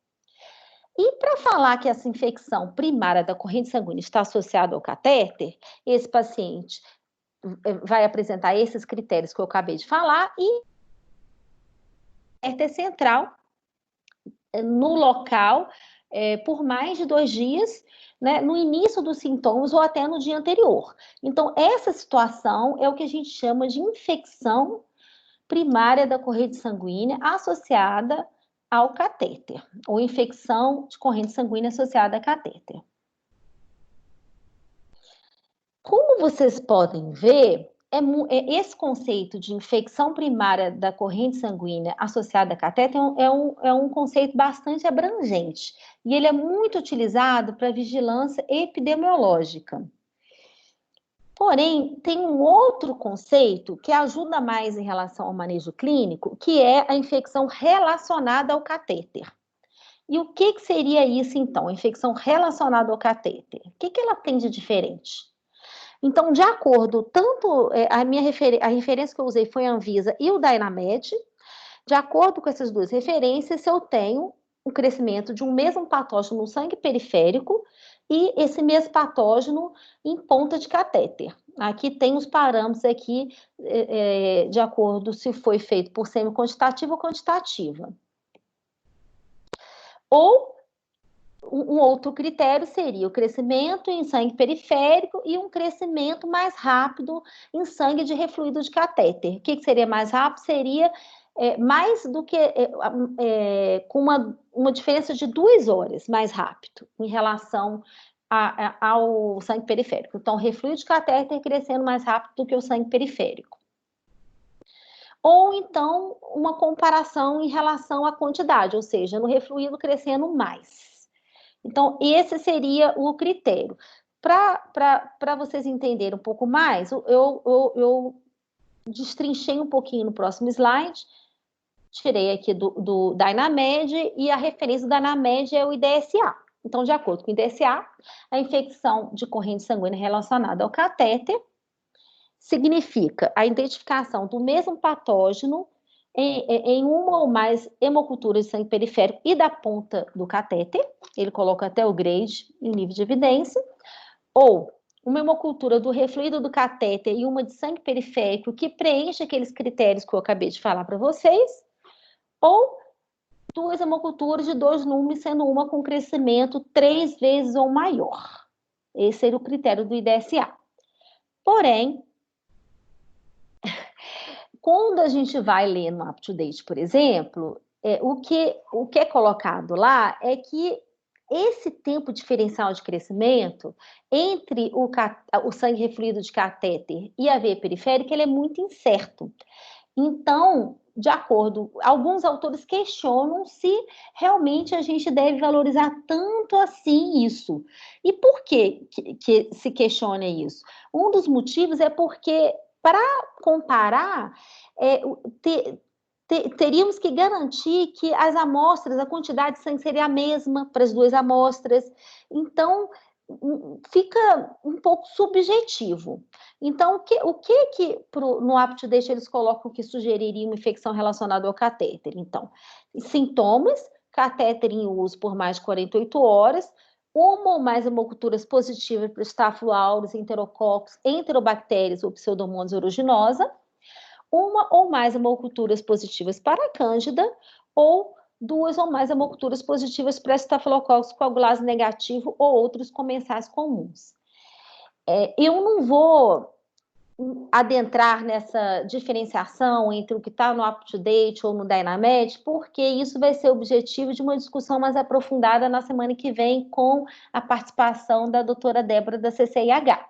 E para falar que essa infecção primária da corrente sanguínea está associada ao catéter, esse paciente vai apresentar esses critérios que eu acabei de falar e catéter central no local por mais de 2 dias, né, no início dos sintomas ou até no dia anterior. Então, essa situação é o que a gente chama de infecção primária da corrente sanguínea associada ao catéter, ou infecção de corrente sanguínea associada a catéter. Como vocês podem ver, esse conceito de infecção primária da corrente sanguínea associada a catéter é um conceito bastante abrangente, e ele é muito utilizado para vigilância epidemiológica. Porém, tem um outro conceito que ajuda mais em relação ao manejo clínico, que é a infecção relacionada ao catéter. E o que seria isso, então, a infecção relacionada ao catéter? O que ela tem de diferente? Então, de acordo, tanto a referência que eu usei foi a Anvisa e o Dynamed, de acordo com essas duas referências, se eu tenho o crescimento de um mesmo patógeno no sangue periférico e esse mesmo patógeno em ponta de catéter. Aqui tem os parâmetros aqui, de acordo se foi feito por semi-quantitativa ou quantitativa. Ou um outro critério seria o crescimento em sangue periférico e um crescimento mais rápido em sangue de refluído de catéter. O que seria mais rápido? Seria mais do que com uma diferença de 2 horas mais rápido em relação ao sangue periférico. Então, o refluído de catéter crescendo mais rápido do que o sangue periférico. Ou então, uma comparação em relação à quantidade, ou seja, no refluído crescendo mais. Então, esse seria o critério. Para vocês entenderem um pouco mais, eu destrinchei um pouquinho no próximo slide, tirei aqui do Dynamed, e a referência do Dynamed é o IDSA. Então, de acordo com o IDSA, a infecção de corrente sanguínea relacionada ao catéter significa a identificação do mesmo patógeno em uma ou mais hemoculturas de sangue periférico e da ponta do catéter, ele coloca até o grade em nível de evidência, ou uma hemocultura do refluído do catéter e uma de sangue periférico que preenche aqueles critérios que eu acabei de falar para vocês, ou 2 hemoculturas de 2 números, sendo uma com crescimento 3 vezes ou maior. Esse seria o critério do IDSA. Porém, quando a gente vai ler no UpToDate, por exemplo, o que é colocado lá é que esse tempo diferencial de crescimento entre o sangue refluído de catéter e a veia periférica, ele é muito incerto. Então, de acordo, alguns autores questionam se realmente a gente deve valorizar tanto assim isso. E por que se questiona isso? Um dos motivos é porque, para comparar, teríamos que garantir que as amostras, a quantidade de sangue seria a mesma para as 2 amostras. Então, fica um pouco subjetivo. Então, o que no UpToDate eles colocam que sugeriria uma infecção relacionada ao catéter? Então, sintomas, catéter em uso por mais de 48 horas, uma ou mais hemoculturas positivas para Staphylococcus aureus, Enterococcus, Enterobacterias ou Pseudomonas aeruginosa, uma ou mais hemoculturas positivas para a Cândida, ou 2 ou mais hemoculturas positivas para Staphylococcus coagulase negativo ou outros comensais comuns. Eu não vou adentrar nessa diferenciação entre o que está no UpToDate ou no Dynamed, porque isso vai ser objetivo de uma discussão mais aprofundada na semana que vem com a participação da doutora Débora da CCIH.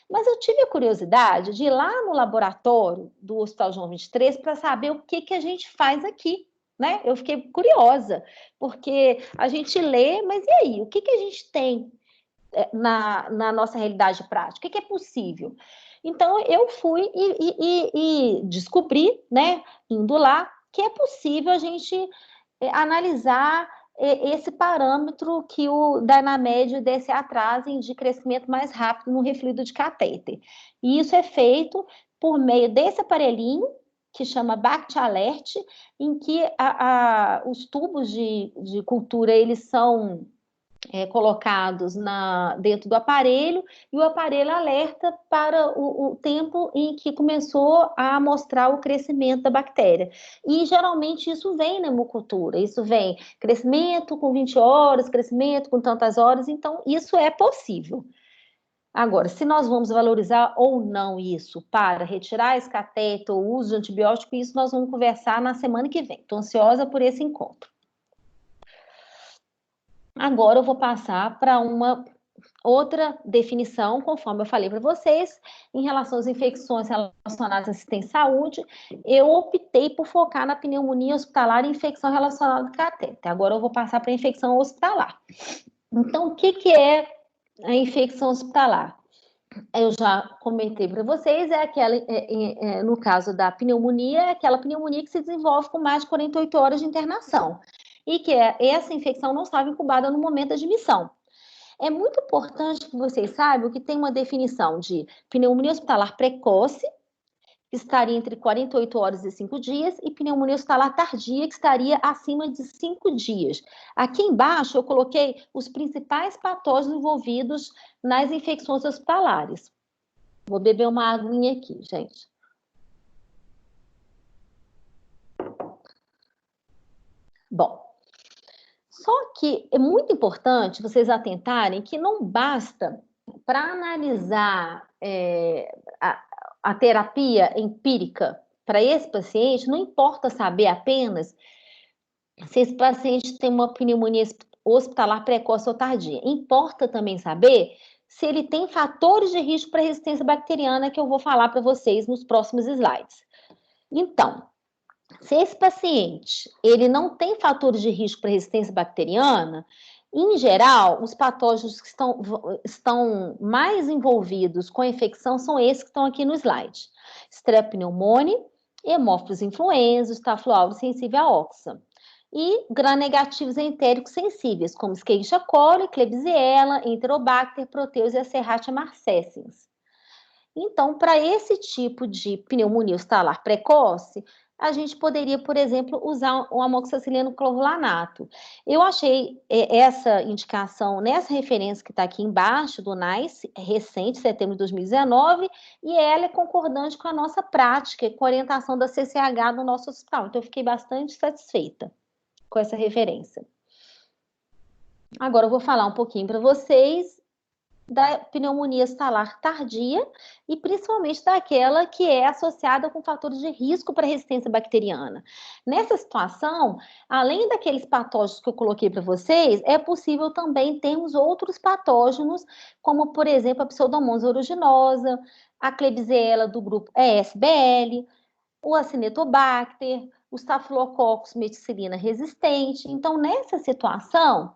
Mas eu tive a curiosidade de ir lá no laboratório do Hospital João 23 para saber o que a gente faz aqui, né? Eu fiquei curiosa, porque a gente lê, mas e aí? O que a gente tem na nossa realidade prática? O que é possível? Então, eu fui e descobri, né, indo lá, que é possível a gente analisar esse parâmetro que o Dynamed e o DSA trazem de crescimento mais rápido no refluído de catéter. E isso é feito por meio desse aparelhinho, que chama BACT-ALERT, em que os tubos de cultura, eles são colocados dentro do aparelho, e o aparelho alerta para o tempo em que começou a mostrar o crescimento da bactéria. E geralmente isso vem na hemocultura, isso vem crescimento com 20 horas, crescimento com tantas horas, então isso é possível. Agora, se nós vamos valorizar ou não isso para retirar esse cateter ou uso de antibiótico, isso nós vamos conversar na semana que vem. Estou ansiosa por esse encontro. Agora eu vou passar para uma outra definição, conforme eu falei para vocês, em relação às infecções relacionadas à assistência à saúde, eu optei por focar na pneumonia hospitalar e infecção relacionada ao catéter. Agora eu vou passar para a infecção hospitalar. Então, o que é a infecção hospitalar? Eu já comentei para vocês, é aquela, no caso da pneumonia, é aquela pneumonia que se desenvolve com mais de 48 horas de internação. E que essa infecção não estava incubada no momento da admissão. É muito importante que vocês saibam que tem uma definição de pneumonia hospitalar precoce, que estaria entre 48 horas e 5 dias, e pneumonia hospitalar tardia, que estaria acima de 5 dias. Aqui embaixo eu coloquei os principais patógenos envolvidos nas infecções hospitalares. Vou beber uma aguinha aqui, gente. Bom, só que é muito importante vocês atentarem que não basta para analisar a terapia empírica para esse paciente, não importa saber apenas se esse paciente tem uma pneumonia hospitalar precoce ou tardia. Importa também saber se ele tem fatores de risco para resistência bacteriana, que eu vou falar para vocês nos próximos slides. Então, se esse paciente ele não tem fatores de risco para resistência bacteriana, em geral, os patógenos que estão mais envolvidos com a infecção são esses que estão aqui no slide. Strep pneumoniae, Haemophilus influenzae, Staphylococcus sensível à oxa. E gram-negativos entéricos sensíveis, como Escherichia coli, Klebsiella, Enterobacter, Proteus e Serratia marcescens. Então, para esse tipo de pneumonia hospitalar precoce, a gente poderia, por exemplo, usar o amoxicilino clovulanato. Eu achei essa indicação nessa referência que está aqui embaixo do NICE, recente, setembro de 2019, e ela é concordante com a nossa prática, com a orientação da CCH no nosso hospital. Então, eu fiquei bastante satisfeita com essa referência. Agora eu vou falar um pouquinho para vocês da pneumonia hospitalar tardia e principalmente daquela que é associada com fatores de risco para resistência bacteriana. Nessa situação, além daqueles patógenos que eu coloquei para vocês, é possível também termos outros patógenos, como, por exemplo, a Pseudomonas aeruginosa, a Klebsiella do grupo ESBL, o Acinetobacter, o Staphylococcus meticilina resistente. Então, nessa situação,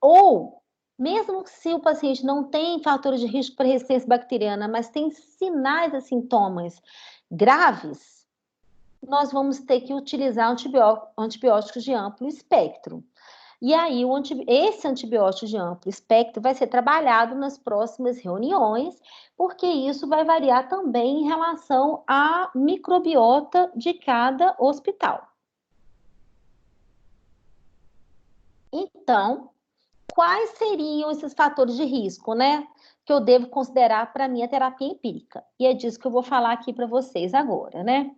ou mesmo se o paciente não tem fatores de risco para resistência bacteriana, mas tem sinais e sintomas graves, nós vamos ter que utilizar antibióticos de amplo espectro. E aí, esse antibiótico de amplo espectro vai ser trabalhado nas próximas reuniões, porque isso vai variar também em relação à microbiota de cada hospital. Então, quais seriam esses fatores de risco, né? Que eu devo considerar para a minha terapia empírica? E é disso que eu vou falar aqui para vocês agora, né?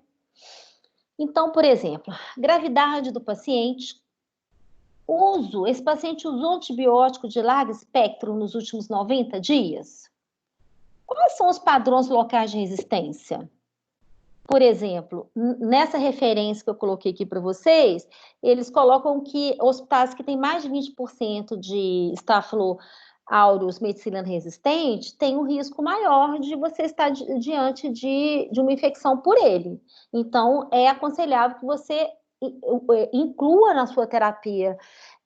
Então, por exemplo, gravidade do paciente, esse paciente usou antibiótico de largo espectro nos últimos 90 dias? Quais são os padrões locais de resistência? Por exemplo, nessa referência que eu coloquei aqui para vocês, eles colocam que hospitais que têm mais de 20% de Staphylococcus aureus meticilina resistente têm um risco maior de você estar diante de uma infecção por ele. Então, é aconselhável que você inclua na sua terapia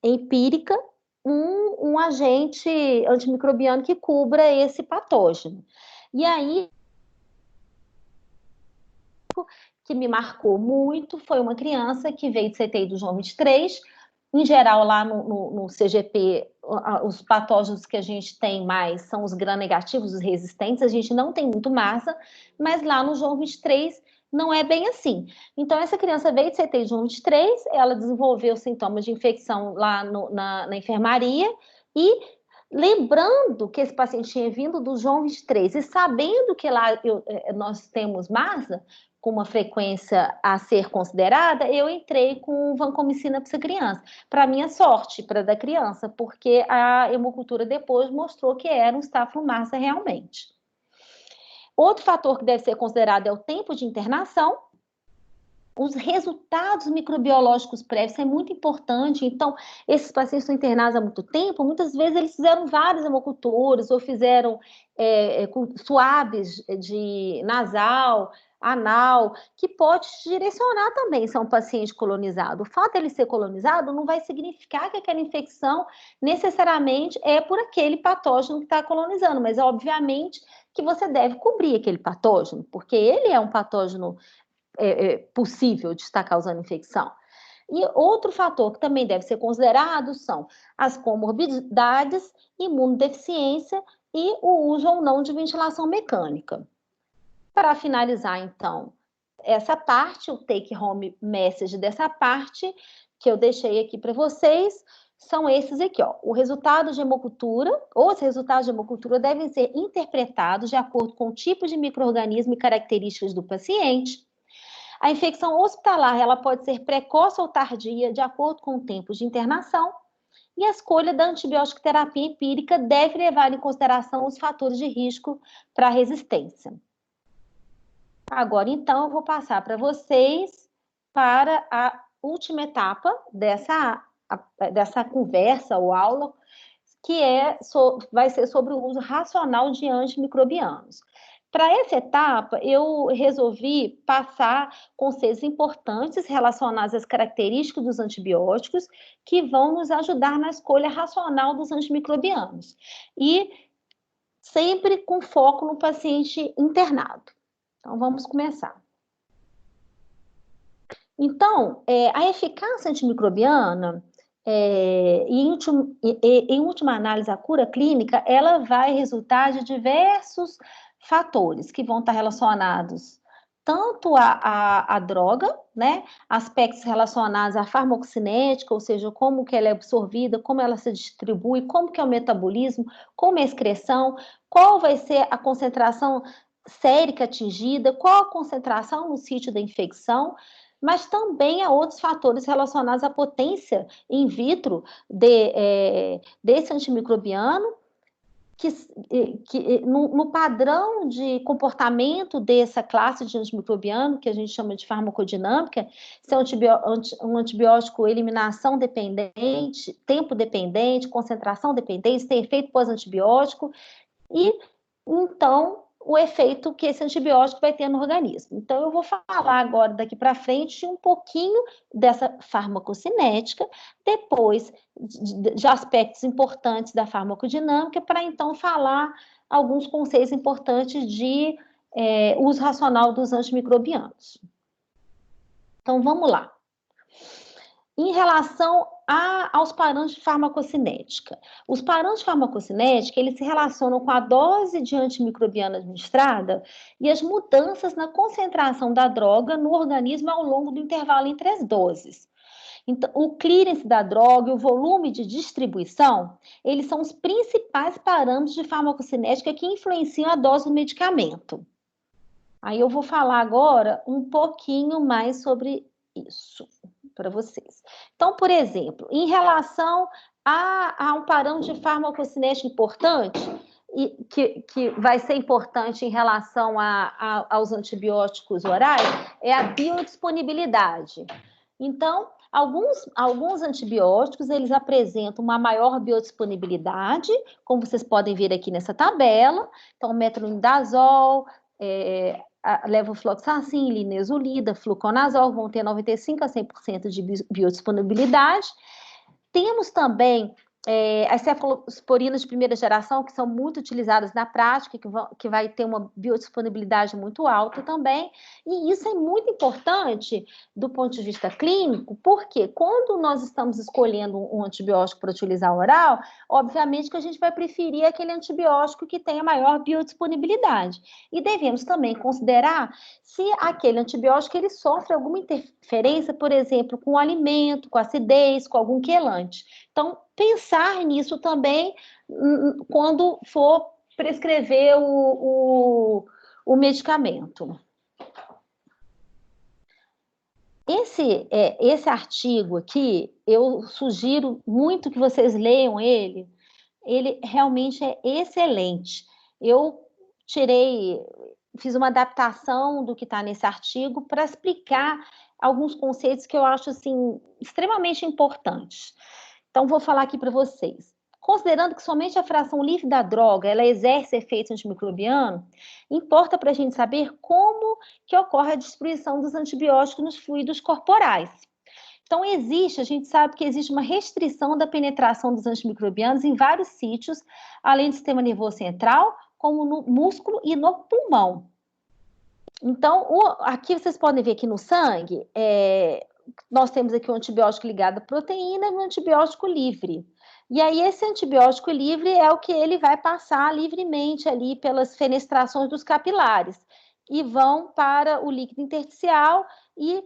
empírica um agente antimicrobiano que cubra esse patógeno. E aí, que me marcou muito foi uma criança que veio de CTI do João 23. Em geral, lá no CGP, os patógenos que a gente tem mais são os gram-negativos, os resistentes, a gente não tem muito massa, mas lá no João 23 Não é bem assim. Então, essa criança veio de CTI João 23, ela desenvolveu sintomas de infecção lá na enfermaria, e lembrando que esse paciente tinha vindo do João 23 e sabendo que lá nós temos MASA, com uma frequência a ser considerada, eu entrei com vancomicina para essa criança. Para minha sorte, para da criança, porque a hemocultura depois mostrou que era um Staphylococcus realmente. Outro fator que deve ser considerado é o tempo de internação. Os resultados microbiológicos prévios é muito importante. Então, esses pacientes estão internados há muito tempo, muitas vezes eles fizeram várias hemoculturas ou fizeram suaves de nasal, anal, que pode direcionar também se é um paciente colonizado. O fato de ele ser colonizado não vai significar que aquela infecção necessariamente é por aquele patógeno que está colonizando, mas obviamente que você deve cobrir aquele patógeno, porque ele é um patógeno possível de estar causando infecção. E outro fator que também deve ser considerado são as comorbidades, imunodeficiência e o uso ou não de ventilação mecânica. Para finalizar, então, essa parte, o take-home message dessa parte, que eu deixei aqui para vocês, são esses aqui, ó. O resultado de hemocultura, ou os resultados de hemocultura devem ser interpretados de acordo com o tipo de micro-organismo e características do paciente. A infecção hospitalar, ela pode ser precoce ou tardia, de acordo com o tempo de internação, e a escolha da antibiótico terapia empírica deve levar em consideração os fatores de risco para a resistência. Agora, então, eu vou passar para vocês para a última etapa dessa conversa ou aula, que vai ser sobre o uso racional de antimicrobianos. Para essa etapa, eu resolvi passar conceitos importantes relacionados às características dos antibióticos que vão nos ajudar na escolha racional dos antimicrobianos. E sempre com foco no paciente internado. Então, vamos começar. Então, a eficácia antimicrobiana, em última análise, a cura clínica, ela vai resultar de diversos fatores que vão estar relacionados tanto à droga, né, aspectos relacionados à farmacocinética, ou seja, como que ela é absorvida, como ela se distribui, como que é o metabolismo, como é a excreção, qual vai ser a concentração sérica atingida, qual a concentração no sítio da infecção, mas também há outros fatores relacionados à potência in vitro desse antimicrobiano, que no padrão de comportamento dessa classe de antimicrobiano, que a gente chama de farmacodinâmica, se é um antibiótico eliminação dependente, tempo dependente, concentração dependente, tem efeito pós-antibiótico, e então o efeito que esse antibiótico vai ter no organismo. Então, eu vou falar agora, daqui para frente, um pouquinho dessa farmacocinética, depois de aspectos importantes da farmacodinâmica, para então falar alguns conceitos importantes de uso racional dos antimicrobianos. Então, vamos lá. Em relação aos parâmetros de farmacocinética. Os parâmetros de farmacocinética, eles se relacionam com a dose de antimicrobiano administrada e as mudanças na concentração da droga no organismo ao longo do intervalo entre as doses. Então, o clearance da droga e o volume de distribuição, eles são os principais parâmetros de farmacocinética que influenciam a dose do medicamento. Aí eu vou falar agora um pouquinho mais sobre isso para vocês. Então, por exemplo, em relação a um parâmetro de farmacocinética importante, que vai ser importante em relação aos antibióticos orais, é a biodisponibilidade. Então, alguns antibióticos, eles apresentam uma maior biodisponibilidade, como vocês podem ver aqui nessa tabela. Então, metronidazol, levofloxacin, linezolida, fluconazol vão ter 95% a 100% de biodisponibilidade. Temos também as cefalosporinas de primeira geração, que são muito utilizadas na prática, que vai ter uma biodisponibilidade muito alta também, e isso é muito importante do ponto de vista clínico, porque quando nós estamos escolhendo um antibiótico para utilizar oral, obviamente que a gente vai preferir aquele antibiótico que tenha maior biodisponibilidade, e devemos também considerar se aquele antibiótico ele sofre alguma interferência, por exemplo, com o alimento, com a acidez, com algum quelante. Então, pensar nisso também quando for prescrever o medicamento. Esse artigo aqui, eu sugiro muito que vocês leiam ele realmente é excelente. Eu fiz uma adaptação do que está nesse artigo para explicar alguns conceitos que eu acho assim, extremamente importantes. Então, vou falar aqui para vocês. Considerando que somente a fração livre da droga ela exerce efeito antimicrobiano, importa para a gente saber como que ocorre a distribuição dos antibióticos nos fluidos corporais. Então, a gente sabe que existe uma restrição da penetração dos antimicrobianos em vários sítios, além do sistema nervoso central, como no músculo e no pulmão. Então, aqui vocês podem ver que no sangue, nós temos aqui um antibiótico ligado à proteína e um antibiótico livre. E aí, esse antibiótico livre é o que ele vai passar livremente ali pelas fenestrações dos capilares e vão para o líquido intersticial e,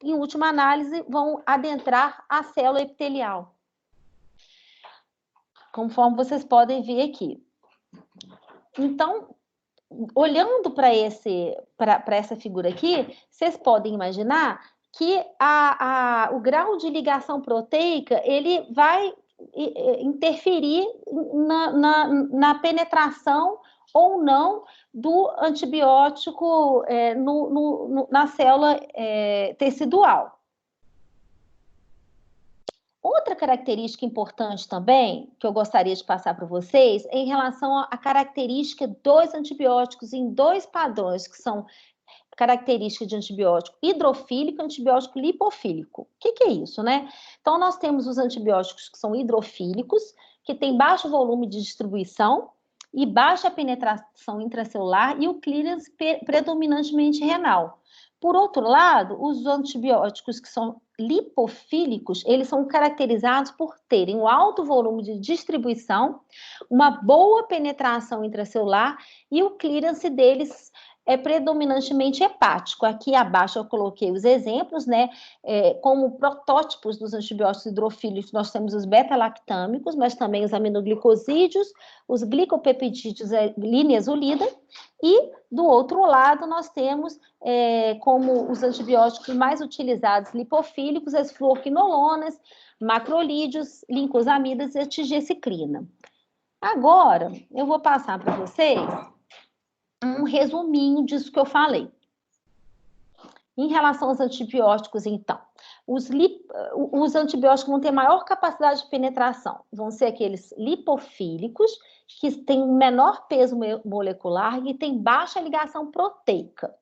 em última análise, vão adentrar a célula epitelial. Conforme vocês podem ver aqui. Então, olhando para essa figura aqui, vocês podem imaginar que o grau de ligação proteica ele vai interferir na penetração ou não do antibiótico na célula tecidual. Outra característica importante também, que eu gostaria de passar para vocês, é em relação à característica dos antibióticos em dois padrões, que são características de antibiótico hidrofílico e antibiótico lipofílico. O que é isso, né? Então, nós temos os antibióticos que são hidrofílicos, que têm baixo volume de distribuição e baixa penetração intracelular e o clearance predominantemente renal. Por outro lado, os antibióticos que são lipofílicos, eles são caracterizados por terem um alto volume de distribuição, uma boa penetração intracelular e o clearance deles é predominantemente hepático. Aqui abaixo eu coloquei os exemplos, né? Como protótipos dos antibióticos hidrofílicos, nós temos os beta-lactâmicos, mas também os aminoglicosídeos, os glicopeptídeos linezolida, e do outro lado nós temos como os antibióticos mais utilizados lipofílicos, as fluoroquinolonas, macrolídeos, lincosamidas e a tigeciclina. Agora, eu vou passar para vocês um resuminho disso que eu falei. Em relação aos antibióticos, então, os antibióticos vão ter maior capacidade de penetração, vão ser aqueles lipofílicos, que têm um menor peso molecular e têm baixa ligação proteica.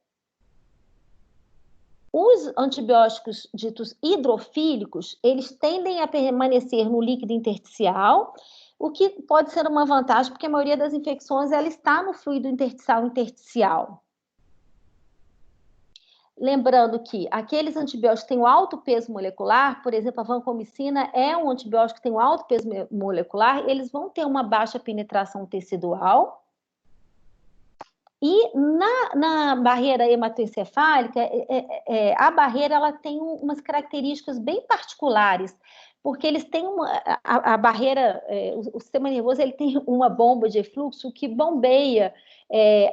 Os antibióticos ditos hidrofílicos, eles tendem a permanecer no líquido intersticial, o que pode ser uma vantagem, porque a maioria das infecções ela está no fluido intersticial. Lembrando que aqueles antibióticos que têm um alto peso molecular, por exemplo, a vancomicina é um antibiótico que tem um alto peso molecular, eles vão ter uma baixa penetração tecidual. E na barreira hematoencefálica, a barreira ela tem umas características bem particulares, porque eles têm a barreira, o sistema nervoso ele tem uma bomba de efluxo que bombeia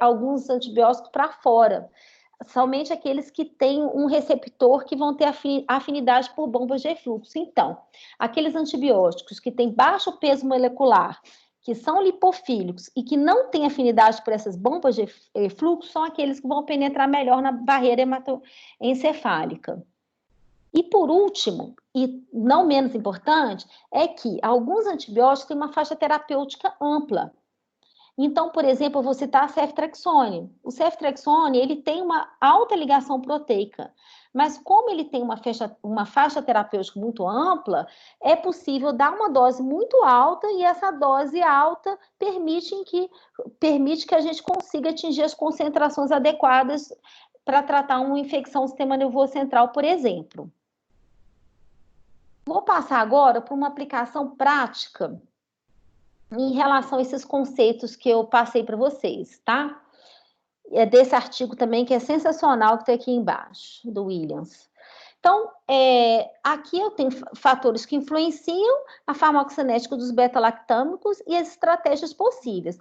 alguns antibióticos para fora. Somente aqueles que têm um receptor que vão ter afinidade por bombas de efluxo. Então, aqueles antibióticos que têm baixo peso molecular, que são lipofílicos e que não têm afinidade por essas bombas de fluxo, são aqueles que vão penetrar melhor na barreira hematoencefálica. E por último, e não menos importante, é que alguns antibióticos têm uma faixa terapêutica ampla. Então, por exemplo, eu vou citar a ceftriaxone. O ceftriaxone, ele tem uma alta ligação proteica, mas como ele tem uma faixa terapêutica muito ampla, é possível dar uma dose muito alta e essa dose alta permite que a gente consiga atingir as concentrações adequadas para tratar uma infecção do sistema nervoso central, por exemplo. Vou passar agora para uma aplicação prática em relação a esses conceitos que eu passei para vocês, tá? É desse artigo também, que é sensacional, que está aqui embaixo, do Williams. Então, aqui eu tenho fatores que influenciam a farmacocinética dos beta-lactâmicos e as estratégias possíveis.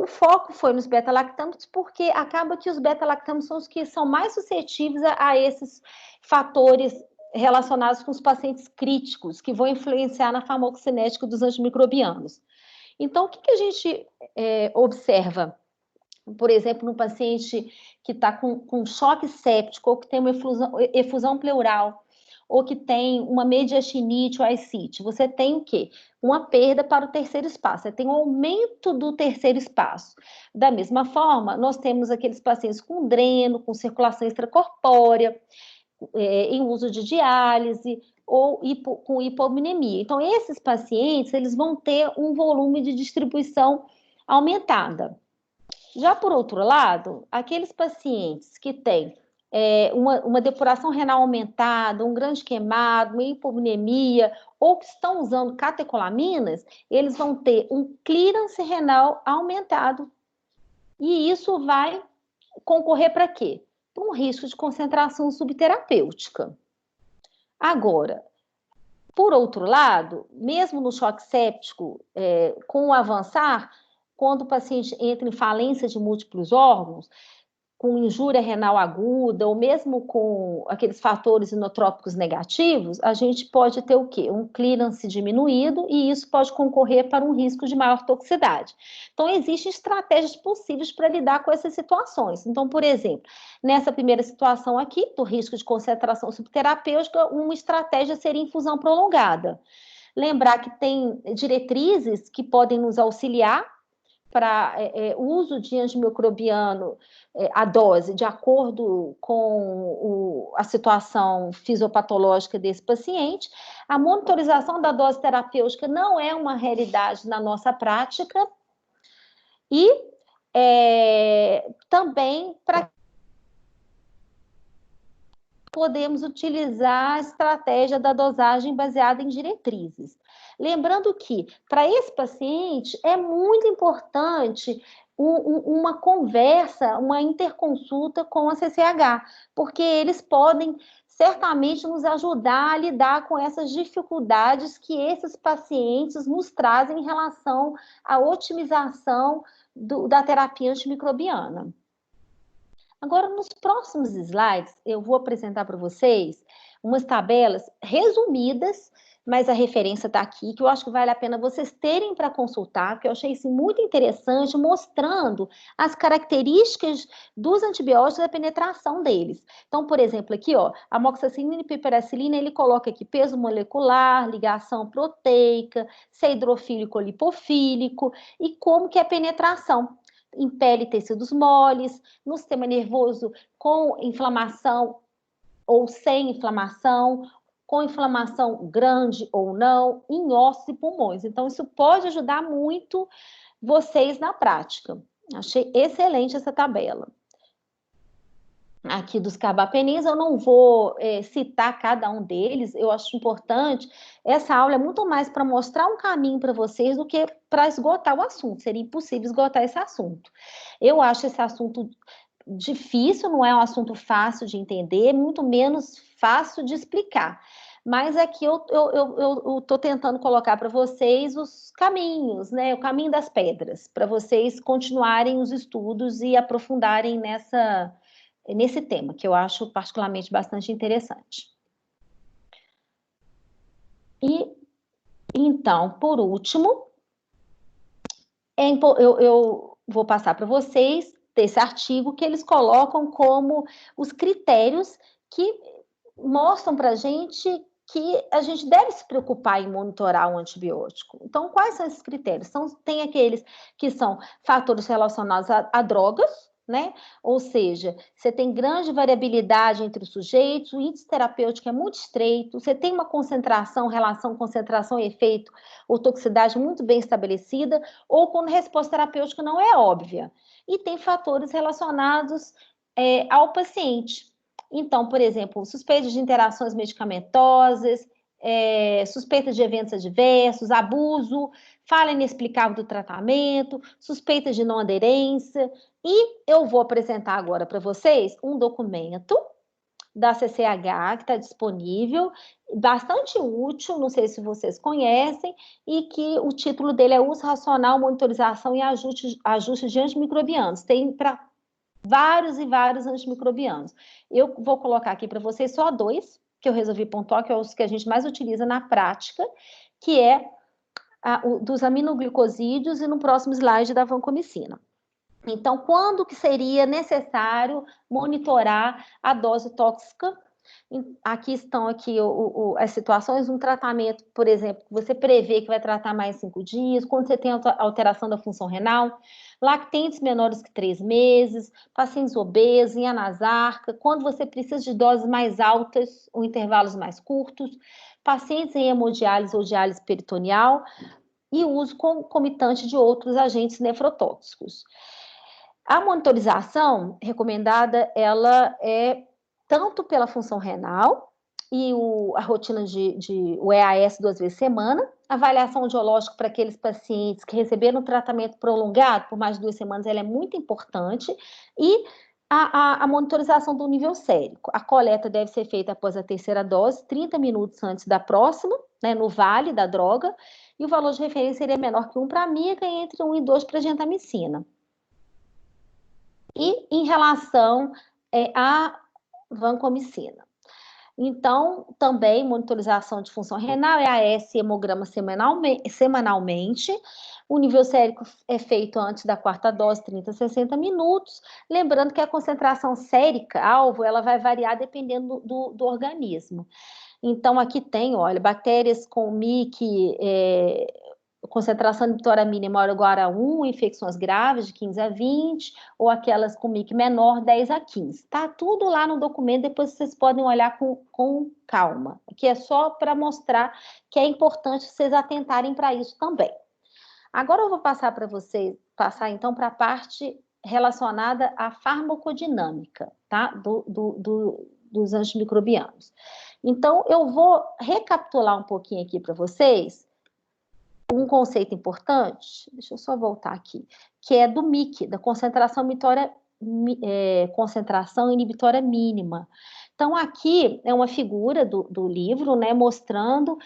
O foco foi nos beta-lactâmicos porque acaba que os beta-lactâmicos são os que são mais suscetíveis a esses fatores relacionados com os pacientes críticos, que vão influenciar na farmacocinética dos antimicrobianos. Então, o que a gente observa? Por exemplo, no paciente que está com choque séptico, ou que tem uma efusão pleural, ou que tem uma mediastinite ou ascite, você tem o quê? Uma perda para o terceiro espaço, você tem um aumento do terceiro espaço. Da mesma forma, nós temos aqueles pacientes com dreno, com circulação extracorpórea, em uso de diálise, ou com hipominemia. Então, esses pacientes, eles vão ter um volume de distribuição aumentada. Já por outro lado, aqueles pacientes que têm uma depuração renal aumentada, um grande queimado, uma hipovolemia, ou que estão usando catecolaminas, eles vão ter um clearance renal aumentado. E isso vai concorrer para quê? Para um risco de concentração subterapêutica. Agora, por outro lado, mesmo no choque séptico, com o avançar, quando o paciente entra em falência de múltiplos órgãos, com injúria renal aguda, ou mesmo com aqueles fatores inotrópicos negativos, a gente pode ter o quê? Um clearance diminuído, e isso pode concorrer para um risco de maior toxicidade. Então, existem estratégias possíveis para lidar com essas situações. Então, por exemplo, nessa primeira situação aqui, do risco de concentração subterapêutica, uma estratégia seria infusão prolongada. Lembrar que tem diretrizes que podem nos auxiliar para uso de antimicrobiano, a dose, de acordo com a situação fisiopatológica desse paciente. A monitorização da dose terapêutica não é uma realidade na nossa prática. E também para podemos utilizar a estratégia da dosagem baseada em diretrizes. Lembrando que, para esse paciente, é muito importante uma conversa, uma interconsulta com a CCH, porque eles podem certamente nos ajudar a lidar com essas dificuldades que esses pacientes nos trazem em relação à otimização da terapia antimicrobiana. Agora, nos próximos slides, eu vou apresentar para vocês umas tabelas resumidas, mas a referência está aqui, que eu acho que vale a pena vocês terem para consultar, porque eu achei isso muito interessante, mostrando as características dos antibióticos e a penetração deles. Então, por exemplo, aqui, ó, amoxicilina e piperacilina, ele coloca aqui peso molecular, ligação proteica, se é hidrofílico ou lipofílico, e como que é a penetração. Em pele e tecidos moles, no sistema nervoso com inflamação ou sem inflamação, com inflamação grande ou não, em ossos e pulmões. Então, isso pode ajudar muito vocês na prática. Achei excelente essa tabela. Aqui dos carbapenems, eu não vou citar cada um deles, eu acho importante. Essa aula é muito mais para mostrar um caminho para vocês do que para esgotar o assunto, seria impossível esgotar esse assunto. Eu acho esse assunto difícil, não é um assunto fácil de entender, muito menos fácil de explicar. Mas aqui eu estou tentando colocar para vocês os caminhos, né? O caminho das pedras, para vocês continuarem os estudos e aprofundarem nesse tema, que eu acho particularmente bastante interessante. E, então, por último, eu vou passar para vocês desse artigo que eles colocam como os critérios que mostram para a gente que a gente deve se preocupar em monitorar o antibiótico. Então, quais são esses critérios? Tem aqueles que são fatores relacionados a drogas, né? Ou seja, você tem grande variabilidade entre os sujeitos, o índice terapêutico é muito estreito, você tem uma relação concentração e efeito ou toxicidade muito bem estabelecida, ou quando a resposta terapêutica não é óbvia. E tem fatores relacionados ao paciente. Então, por exemplo, suspeita de interações medicamentosas, suspeita de eventos adversos, abuso, falha inexplicável do tratamento, suspeita de não aderência. E eu vou apresentar agora para vocês um documento da CCH que está disponível, bastante útil, não sei se vocês conhecem, e que o título dele é Uso Racional, Monitorização e Ajuste de Antimicrobianos. Tem para vários e vários antimicrobianos. Eu vou colocar aqui para vocês só 2, que eu resolvi pontuar, que é os que a gente mais utiliza na prática, que é dos aminoglicosídeos e no próximo slide da vancomicina. Então, quando que seria necessário monitorar a dose tóxica? Aqui estão as situações, um tratamento, por exemplo, que você prevê que vai tratar mais 5 dias, quando você tem alteração da função renal, lactentes menores que 3 meses, pacientes obesos, em anasarca, quando você precisa de doses mais altas ou intervalos mais curtos, pacientes em hemodiálise ou diálise peritoneal e uso concomitante de outros agentes nefrotóxicos. A monitorização recomendada, ela é tanto pela função renal e a rotina o EAS 2 vezes semana, avaliação audiológica para aqueles pacientes que receberam tratamento prolongado por mais de 2 semanas, ela é muito importante, e a monitorização do nível sérico. A coleta deve ser feita após a 3ª dose, 30 minutos antes da próxima, né, no vale da droga, e o valor de referência seria menor que 1 para amiga e entre 1 e 2 para gentamicina. E em relação à vancomicina. Então, também monitorização de função renal, EAS e hemograma semanalmente. O nível sérico é feito antes da 4ª dose, 30 a 60 minutos. Lembrando que a concentração sérica, alvo, ela vai variar dependendo do organismo. Então, aqui tem, olha, bactérias com MIC, concentração inibitória mínima maior ou igual a 1, infecções graves de 15 a 20, ou aquelas com MIC menor, 10 a 15. Tá tudo lá no documento, depois vocês podem olhar com calma. Aqui é só para mostrar que é importante vocês atentarem para isso também. Agora eu vou passar para vocês, então para a parte relacionada à farmacodinâmica, tá? Dos antimicrobianos. Então, eu vou recapitular um pouquinho aqui para vocês um conceito importante, deixa eu só voltar aqui, que é do MIC, da concentração inibitória mínima. Então, aqui é uma figura do livro, né, mostrando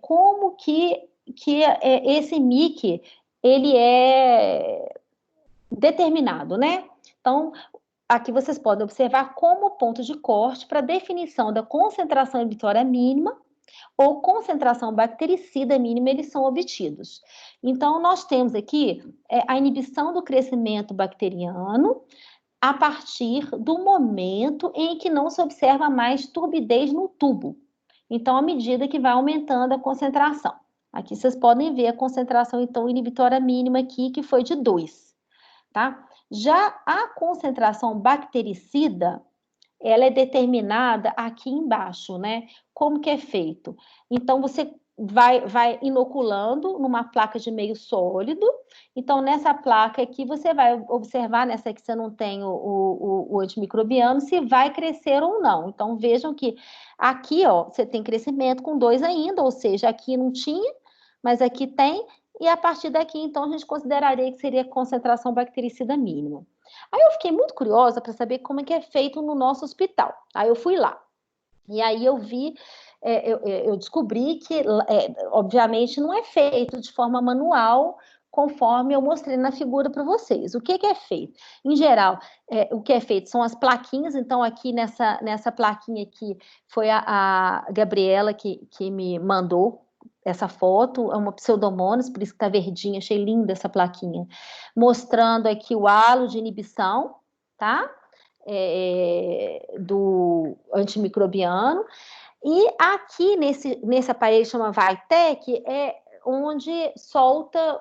como que esse MIC, ele é determinado, né? Então, aqui vocês podem observar como ponto de corte para definição da concentração inibitória mínima ou concentração bactericida mínima, eles são obtidos. Então, nós temos aqui a inibição do crescimento bacteriano a partir do momento em que não se observa mais turbidez no tubo. Então, à medida que vai aumentando a concentração. Aqui vocês podem ver a concentração, então, inibitória mínima aqui, que foi de 2, tá? Já a concentração bactericida, ela é determinada aqui embaixo, né? Como que é feito? Então, você vai inoculando numa placa de meio sólido. Então, nessa placa aqui, você vai observar, nessa que você não tem o antimicrobiano, se vai crescer ou não. Então, vejam que aqui, ó, você tem crescimento com 2 ainda, ou seja, aqui não tinha, mas aqui tem. E a partir daqui, então, a gente consideraria que seria concentração bactericida mínima. Aí eu fiquei muito curiosa para saber como é que é feito no nosso hospital. Aí eu fui lá. E aí eu vi, eu descobri que, obviamente, não é feito de forma manual, conforme eu mostrei na figura para vocês. O que é feito? Em geral, o que é feito são as plaquinhas. Então, aqui nessa plaquinha aqui, foi a Gabriela que me mandou essa foto, é uma Pseudomonas, por isso que está verdinha, achei linda essa plaquinha, mostrando aqui o halo de inibição, tá? Do antimicrobiano. E aqui nesse aparelho que chama Vitec, é onde solta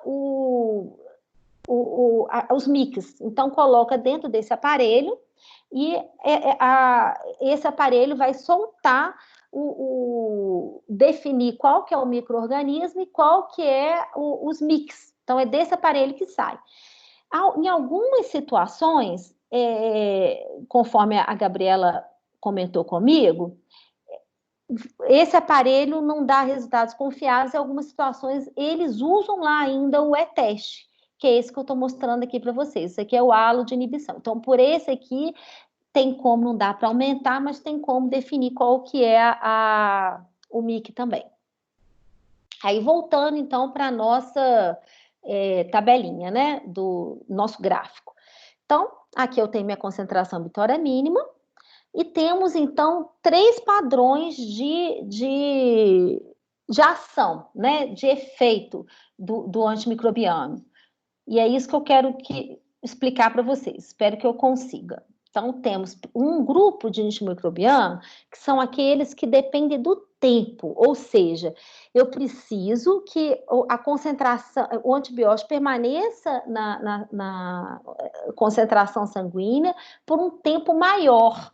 os mix. Então, coloca dentro desse aparelho e esse aparelho vai soltar definir qual que é o micro-organismo e qual que é os mix. Então, é desse aparelho que sai. Em algumas situações, conforme a Gabriela comentou comigo, esse aparelho não dá resultados confiáveis. Em algumas situações, eles usam lá ainda o E-teste, que é esse que eu estou mostrando aqui para vocês. Isso aqui é o halo de inibição. Então, por esse aqui, tem como, não dá para aumentar, mas tem como definir qual que é o MIC também. Aí, voltando, então, para a nossa tabelinha, né, do nosso gráfico. Então, aqui eu tenho minha concentração vitória mínima, e temos, então, 3 padrões de ação, né, de efeito do antimicrobiano. E é isso que eu quero explicar para vocês. Espero que eu consiga. Então, temos um grupo de antimicrobiano que são aqueles que dependem do tempo, ou seja, eu preciso que a concentração, o antibiótico permaneça na concentração sanguínea por um tempo maior.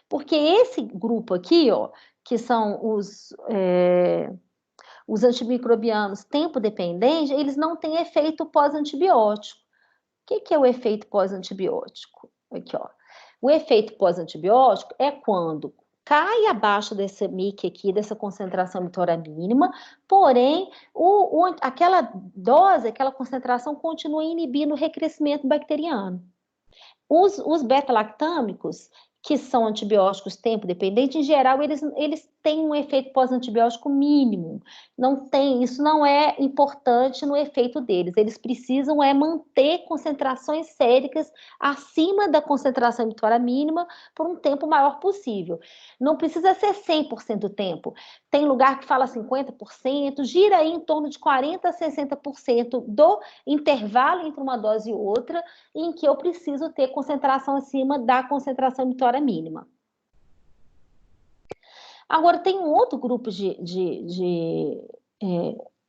Porque esse grupo aqui, ó, que são os antimicrobianos tempo-dependentes, eles não têm efeito pós-antibiótico. O que é o efeito pós-antibiótico? Aqui, ó. O efeito pós-antibiótico é quando cai abaixo desse MIC aqui, dessa concentração vitória mínima, porém, aquela dose, aquela concentração continua inibindo o recrescimento bacteriano. Os beta-lactâmicos, que são antibióticos tempo-dependentes, em geral, eles têm um efeito pós-antibiótico mínimo. Isso não é importante no efeito deles. Eles precisam manter concentrações séricas acima da concentração vitória mínima por um tempo maior possível. Não precisa ser 100% do tempo. Tem lugar que fala 50%, gira aí em torno de 40% a 60% do intervalo entre uma dose e outra, em que eu preciso ter concentração acima da concentração vitória mínima. Agora, tem um outro grupo de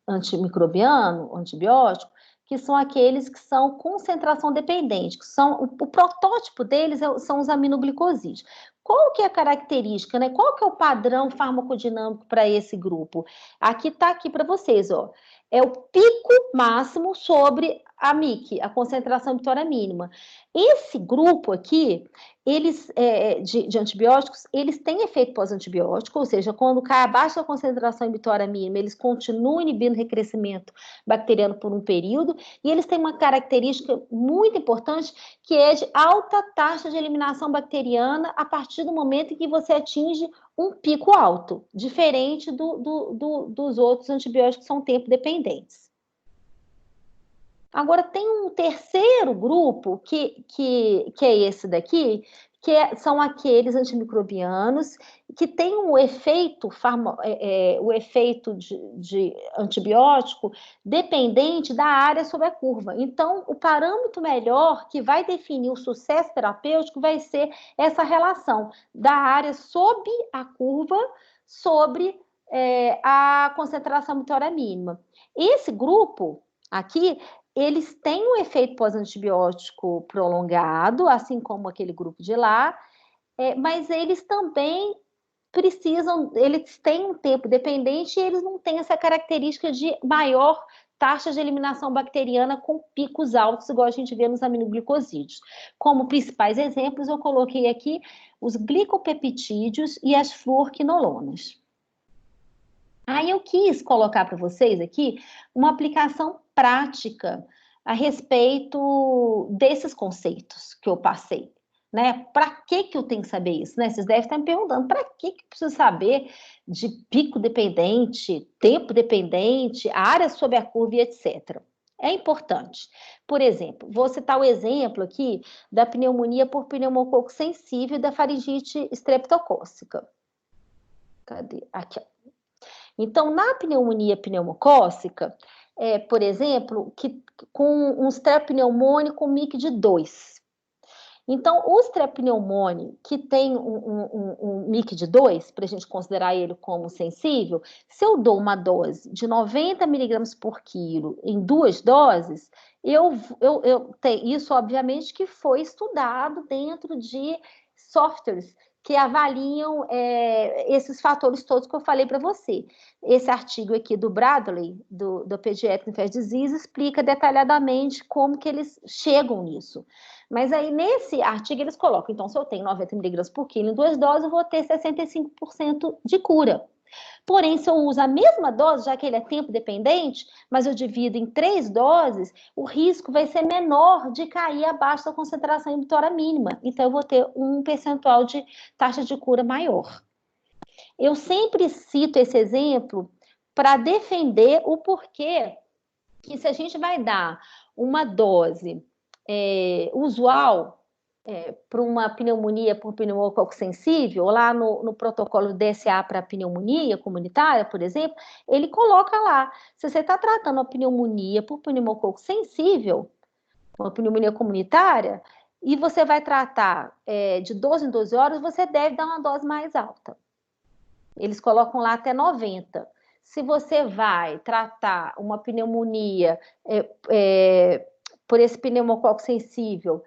antimicrobiano, antibiótico, que são aqueles que são concentração dependente, que são o protótipo deles são os aminoglicosídeos. Qual que é a característica, né? Qual que é o padrão farmacodinâmico para esse grupo? Aqui está aqui para vocês, ó. É o pico máximo sobre a MIC, a concentração vitória mínima. Esse grupo aqui, eles de antibióticos, eles têm efeito pós-antibiótico, ou seja, quando cai abaixo da concentração vitória mínima, eles continuam inibindo o recrescimento bacteriano por um período, e eles têm uma característica muito importante, que é de alta taxa de eliminação bacteriana a partir do momento em que você atinge um pico alto, diferente dos outros antibióticos que são tempo dependentes. Agora, tem um terceiro grupo, que é esse daqui, são aqueles antimicrobianos que têm um efeito, o efeito de antibiótico dependente da área sob a curva. Então, o parâmetro melhor que vai definir o sucesso terapêutico vai ser essa relação da área sob a curva sobre a concentração vitória mínima. Esse grupo aqui, eles têm um efeito pós-antibiótico prolongado, assim como aquele grupo de lá, mas eles também eles têm um tempo dependente e eles não têm essa característica de maior taxa de eliminação bacteriana com picos altos, igual a gente vê nos aminoglicosídeos. Como principais exemplos, eu coloquei aqui os glicopeptídeos e as fluorquinolonas. Aí eu quis colocar para vocês aqui uma aplicação prática a respeito desses conceitos que eu passei, né? Para que eu tenho que saber isso, né? Vocês devem estar me perguntando, para que eu preciso saber de pico dependente, tempo dependente, área sob a curva e etc. É importante. Por exemplo, vou citar o exemplo aqui da pneumonia por pneumococo sensível e da faringite estreptocócica. Cadê? Aqui, ó. Então, na pneumonia pneumocócica, por exemplo, com um strep pneumônico MIC de 2. Então, o Strep pneumoniae, que tem um MIC de 2, para a gente considerar ele como sensível, se eu dou uma dose de 90 miligramas por quilo em 2 doses, isso, obviamente, que foi estudado dentro de softwares que avaliam esses fatores todos que eu falei para você. Esse artigo aqui do Bradley, do Pediatric Infectious Disease, explica detalhadamente como que eles chegam nisso. Mas aí, nesse artigo, eles colocam, então, se eu tenho 90 miligramas por quilo em 2 doses, eu vou ter 65% de cura. Porém, se eu uso a mesma dose, já que ele é tempo dependente, mas eu divido em 3 doses, o risco vai ser menor de cair abaixo da concentração inibitória mínima. Então, eu vou ter um percentual de taxa de cura maior. Eu sempre cito esse exemplo para defender o porquê que se a gente vai dar uma dose usual para uma pneumonia por pneumococo sensível, lá no protocolo DSA para pneumonia comunitária, por exemplo, ele coloca lá, se você está tratando uma pneumonia por pneumococo sensível, uma pneumonia comunitária, e você vai tratar de 12 em 12 horas, você deve dar uma dose mais alta. Eles colocam lá até 90. Se você vai tratar uma pneumonia por esse pneumococo sensível,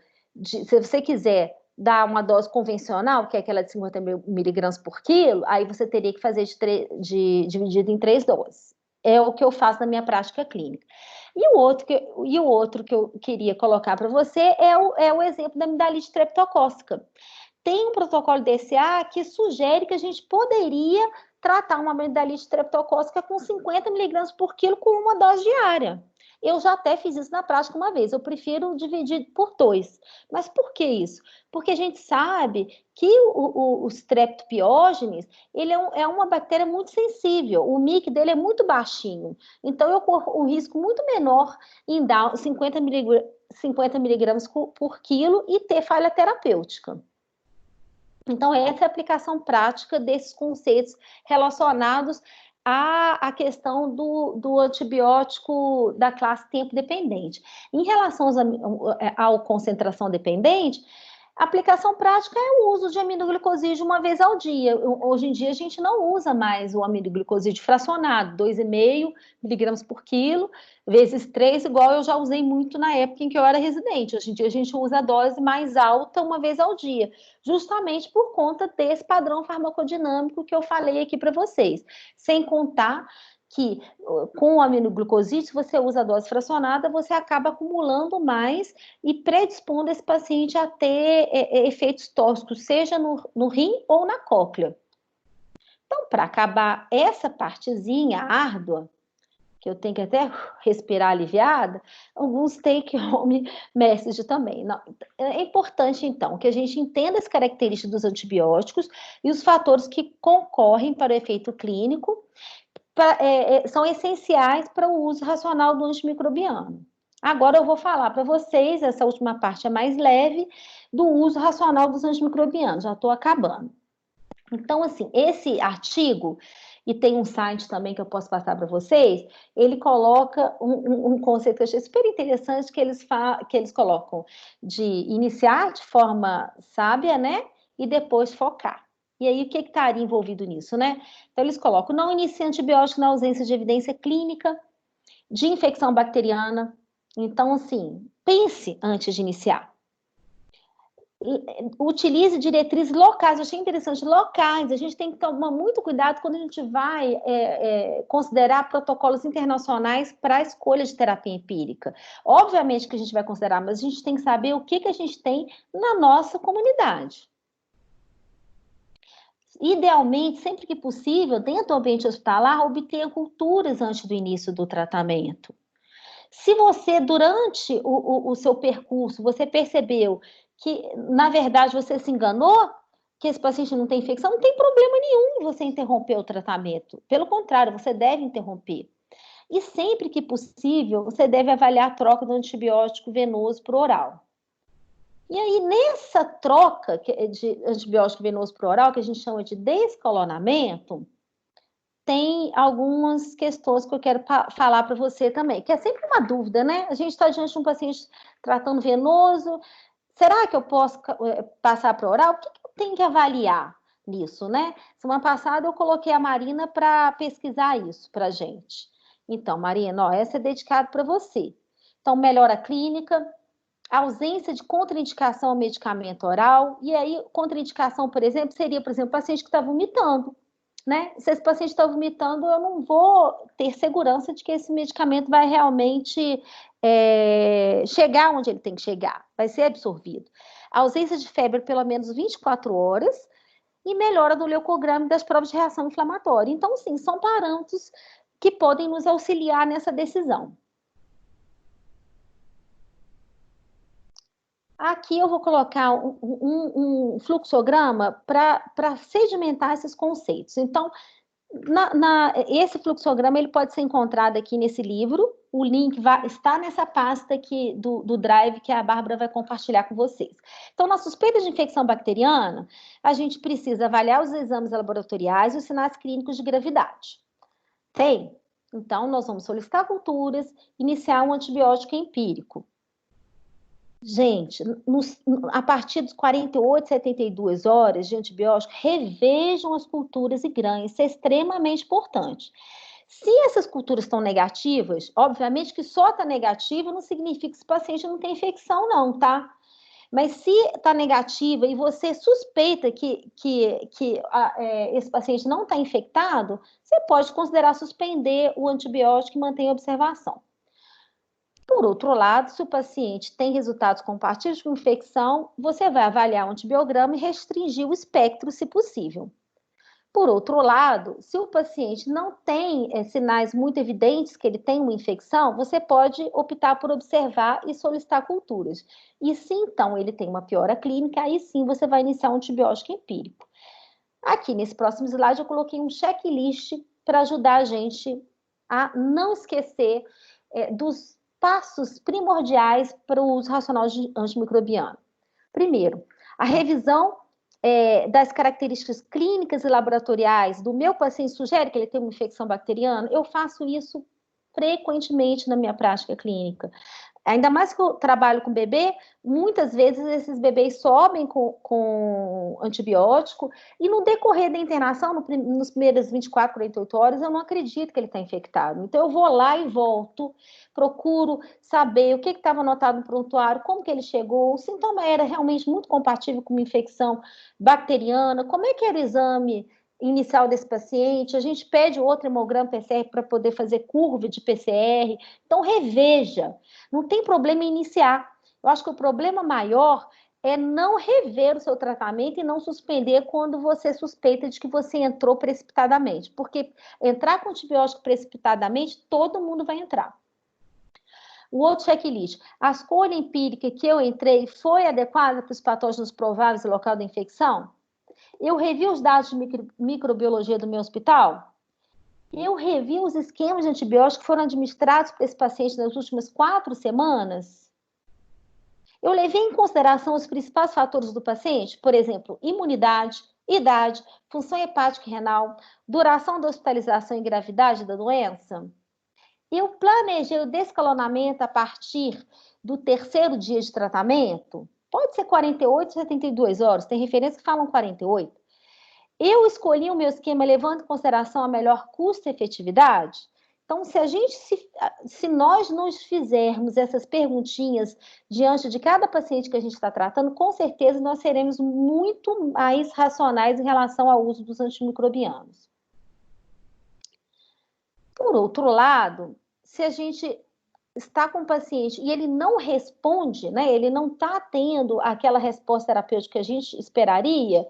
se você quiser dar uma dose convencional, que é aquela de 50 miligramas por quilo, aí você teria que fazer dividido em 3 doses. É o que eu faço na minha prática clínica. E o outro que eu queria colocar para você é o exemplo da amidalite streptocócica. Tem um protocolo DSA que sugere que a gente poderia tratar uma amidalite streptocócica com 50 miligramas por quilo com uma dose diária. Eu já até fiz isso na prática uma vez, eu prefiro dividir por 2. Mas por que isso? Porque a gente sabe que o Streptopiógenes, ele é uma bactéria muito sensível, o MIC dele é muito baixinho, então eu corro um risco muito menor em dar 50 miligramas por quilo e ter falha terapêutica. Então, essa é a aplicação prática desses conceitos relacionados à questão do antibiótico da classe tempo dependente. Em relação à concentração dependente, a aplicação prática é o uso de aminoglicosídeo uma vez ao dia. Hoje em dia, a gente não usa mais o aminoglicosídeo fracionado, 2,5 miligramas por quilo, vezes 3, igual eu já usei muito na época em que eu era residente. Hoje em dia, a gente usa a dose mais alta uma vez ao dia, justamente por conta desse padrão farmacodinâmico que eu falei aqui para vocês. Sem contar que com o aminoglicosídeo, se você usa a dose fracionada, você acaba acumulando mais e predispondo esse paciente a ter efeitos tóxicos, seja no rim ou na cóclea. Então, para acabar essa partezinha árdua, que eu tenho que até respirar aliviada, alguns take-home message também. Não, é importante, então, que a gente entenda as características dos antibióticos e os fatores que concorrem para o efeito clínico, são essenciais para o uso racional do antimicrobiano. Agora eu vou falar para vocês, essa última parte é mais leve, do uso racional dos antimicrobianos, já estou acabando. Então, assim, esse artigo, e tem um site também que eu posso passar para vocês, ele coloca um conceito que eu achei super interessante, que eles colocam de iniciar de forma sábia, né, e depois focar. E aí, o que estaria envolvido nisso, né? Então, eles colocam, não inicie antibiótico na ausência de evidência clínica de infecção bacteriana. Então, assim, pense antes de iniciar. Utilize diretrizes locais, eu achei interessante, locais, a gente tem que tomar muito cuidado quando a gente vai considerar protocolos internacionais para a escolha de terapia empírica. Obviamente que a gente vai considerar, mas a gente tem que saber o que a gente tem na nossa comunidade. Idealmente, sempre que possível, dentro do ambiente hospitalar, obtenha culturas antes do início do tratamento. Se você, durante o seu percurso, você percebeu que, na verdade, você se enganou, que esse paciente não tem infecção, não tem problema nenhum em você interromper o tratamento. Pelo contrário, você deve interromper. E sempre que possível, você deve avaliar a troca do antibiótico venoso para o oral. E aí, nessa troca de antibiótico venoso para o oral, que a gente chama de descolonamento, tem algumas questões que eu quero falar para você também, que é sempre uma dúvida, né? A gente está diante de um paciente tratando venoso, Será que eu posso passar para oral? O que eu tenho que avaliar nisso, né? Semana passada eu coloquei a Marina para pesquisar isso para a gente. Então, Marina, ó, essa é dedicada para você. Então, melhora clínica, ausência de contraindicação ao medicamento oral, e aí, contraindicação, por exemplo, seria, por exemplo, paciente que está vomitando, né? Se esse paciente está vomitando, eu não vou ter segurança de que esse medicamento vai realmente chegar onde ele tem que chegar, vai ser absorvido. A ausência de febre pelo menos 24 horas e melhora do leucograma e das provas de reação inflamatória. Então, sim, são parâmetros que podem nos auxiliar nessa decisão. Aqui eu vou colocar um fluxograma para sedimentar esses conceitos. Então, esse fluxograma ele pode ser encontrado aqui nesse livro. O link está nessa pasta aqui do Drive que a Bárbara vai compartilhar com vocês. Então, na suspeita de infecção bacteriana, a gente precisa avaliar os exames laboratoriais e os sinais clínicos de gravidade. Tem? Então, nós vamos solicitar culturas, iniciar um antibiótico empírico. Gente, a partir dos 48, 72 horas de antibiótico, revejam as culturas e granhas, isso é extremamente importante. Se essas culturas estão negativas, obviamente que só está negativa não significa que esse paciente não tem infecção, não, tá? Mas se está negativa e você suspeita que esse paciente não está infectado, você pode considerar suspender o antibiótico e manter a observação. Por outro lado, se o paciente tem resultados compatíveis com infecção, você vai avaliar o antibiograma e restringir o espectro, se possível. Por outro lado, se o paciente não tem sinais muito evidentes que ele tem uma infecção, você pode optar por observar e solicitar culturas. E se então ele tem uma piora clínica, aí sim você vai iniciar um antibiótico empírico. Aqui nesse próximo slide eu coloquei um checklist para ajudar a gente a não esquecer dos passos primordiais para o uso racional de antimicrobiano. Primeiro, a revisão das características clínicas e laboratoriais do meu paciente sugere que ele tem uma infecção bacteriana. Eu faço isso frequentemente na minha prática clínica. Ainda mais que eu trabalho com bebê, muitas vezes esses bebês sobem com antibiótico e no decorrer da internação, nos primeiros 24, 48 horas, eu não acredito que ele está infectado. Então, eu vou lá e volto, procuro saber o que estava anotado no prontuário, como que ele chegou, o sintoma era realmente muito compatível com uma infecção bacteriana, como é que era o exame inicial desse paciente, a gente pede outro hemograma PCR para poder fazer curva de PCR, então reveja. Não tem problema em iniciar. Eu acho que o problema maior é não rever o seu tratamento e não suspender quando você suspeita de que você entrou precipitadamente. Porque entrar com antibiótico precipitadamente, todo mundo vai entrar. O outro checklist. A escolha empírica que eu entrei foi adequada para os patógenos prováveis e local da infecção? Eu revi os dados de microbiologia do meu hospital? Eu revi os esquemas de antibióticos que foram administrados para esse paciente nas últimas 4 semanas? Eu levei em consideração os principais fatores do paciente, por exemplo, imunidade, idade, função hepática e renal, duração da hospitalização e gravidade da doença? Eu planejei o descalonamento a partir do 3º dia de tratamento? Pode ser 48, 72 horas, tem referências que falam 48. Eu escolhi o meu esquema levando em consideração a melhor custo-efetividade? Então, se nós nos fizermos essas perguntinhas diante de cada paciente que a gente está tratando, com certeza nós seremos muito mais racionais em relação ao uso dos antimicrobianos. Por outro lado, se a gente está com o paciente e ele não responde, né, ele não está tendo aquela resposta terapêutica que a gente esperaria,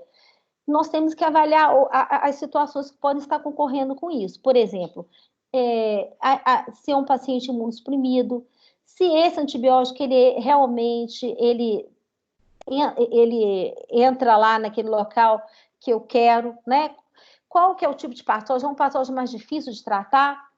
nós temos que avaliar as situações que podem estar concorrendo com isso. Por exemplo, se é um paciente imunossuprimido, se esse antibiótico ele realmente ele entra lá naquele local que eu quero, né? Qual que é o tipo de patógeno? É um patógeno mais difícil de tratar?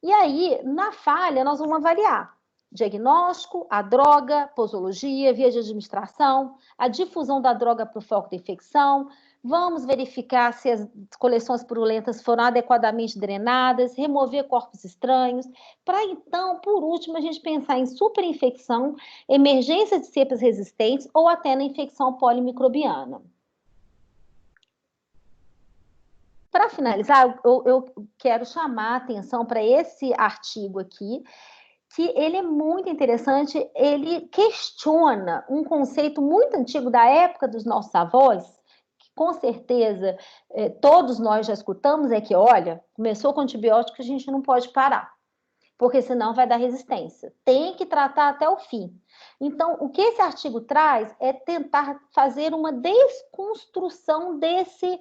E aí, na falha, nós vamos avaliar diagnóstico, a droga, posologia, via de administração, a difusão da droga para o foco da infecção, Vamos verificar se as coleções purulentas foram adequadamente drenadas, remover corpos estranhos, para então, por último, a gente pensar em superinfecção, emergência de cepas resistentes ou até na infecção polimicrobiana. Para finalizar, eu quero chamar a atenção para esse artigo aqui, que ele é muito interessante, ele questiona um conceito muito antigo da época dos nossos avós, que com certeza todos nós já escutamos, é que, olha, começou com antibiótico, a gente não pode parar, porque senão vai dar resistência. Tem que tratar até o fim. Então, o que esse artigo traz é tentar fazer uma desconstrução desse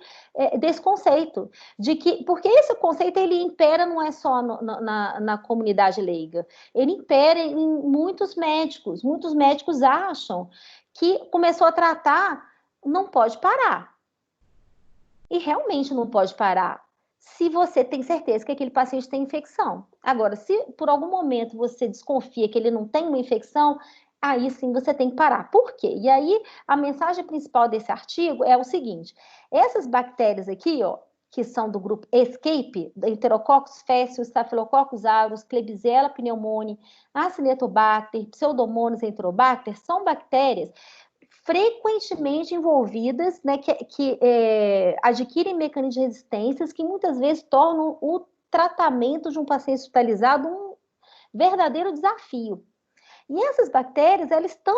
conceito, de que, porque esse conceito ele impera não é só na comunidade leiga, ele impera em muitos médicos. Muitos médicos acham que começou a tratar, não pode parar. E realmente não pode parar, se você tem certeza que aquele paciente tem infecção. Agora, se por algum momento você desconfia que ele não tem uma infecção, aí sim você tem que parar. Por quê? E aí, a mensagem principal desse artigo é o seguinte: essas bactérias aqui, ó, que são do grupo ESCAPE, Enterococcus faecium, Staphylococcus aureus, Klebsiella pneumoniae, Acinetobacter, Pseudomonas enterobacter, são bactérias frequentemente envolvidas, né, que adquirem mecanismos de resistências que muitas vezes tornam o tratamento de um paciente hospitalizado um verdadeiro desafio. E essas bactérias, elas estão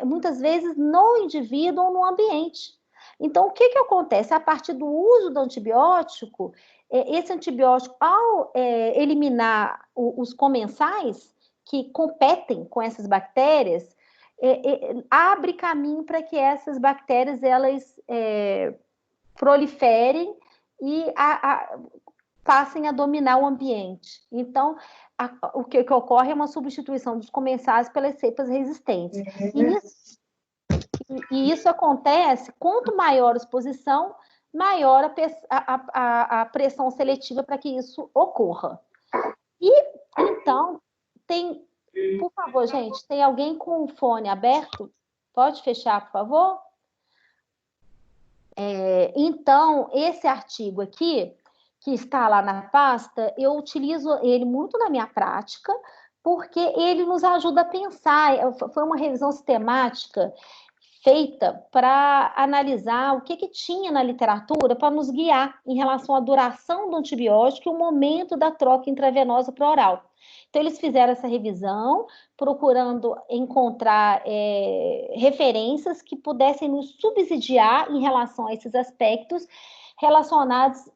muitas vezes no indivíduo ou no ambiente. Então, o que acontece? A partir do uso do antibiótico, esse antibiótico, ao eliminar os comensais que competem com essas bactérias, abre caminho para que essas bactérias elas proliferem e passem a dominar o ambiente. Então, o que ocorre é uma substituição dos comensais pelas cepas resistentes. E isso acontece, quanto maior a exposição, maior a pressão seletiva para que isso ocorra. E, então, por favor, gente, tem alguém com o fone aberto? Pode fechar, por favor? Então, esse artigo aqui, que está lá na pasta, eu utilizo ele muito na minha prática, porque ele nos ajuda a pensar. Foi uma revisão sistemática feita para analisar o que tinha na literatura para nos guiar em relação à duração do antibiótico e o momento da troca intravenosa para oral. Então, eles fizeram essa revisão, procurando encontrar referências que pudessem nos subsidiar em relação a esses aspectos relacionados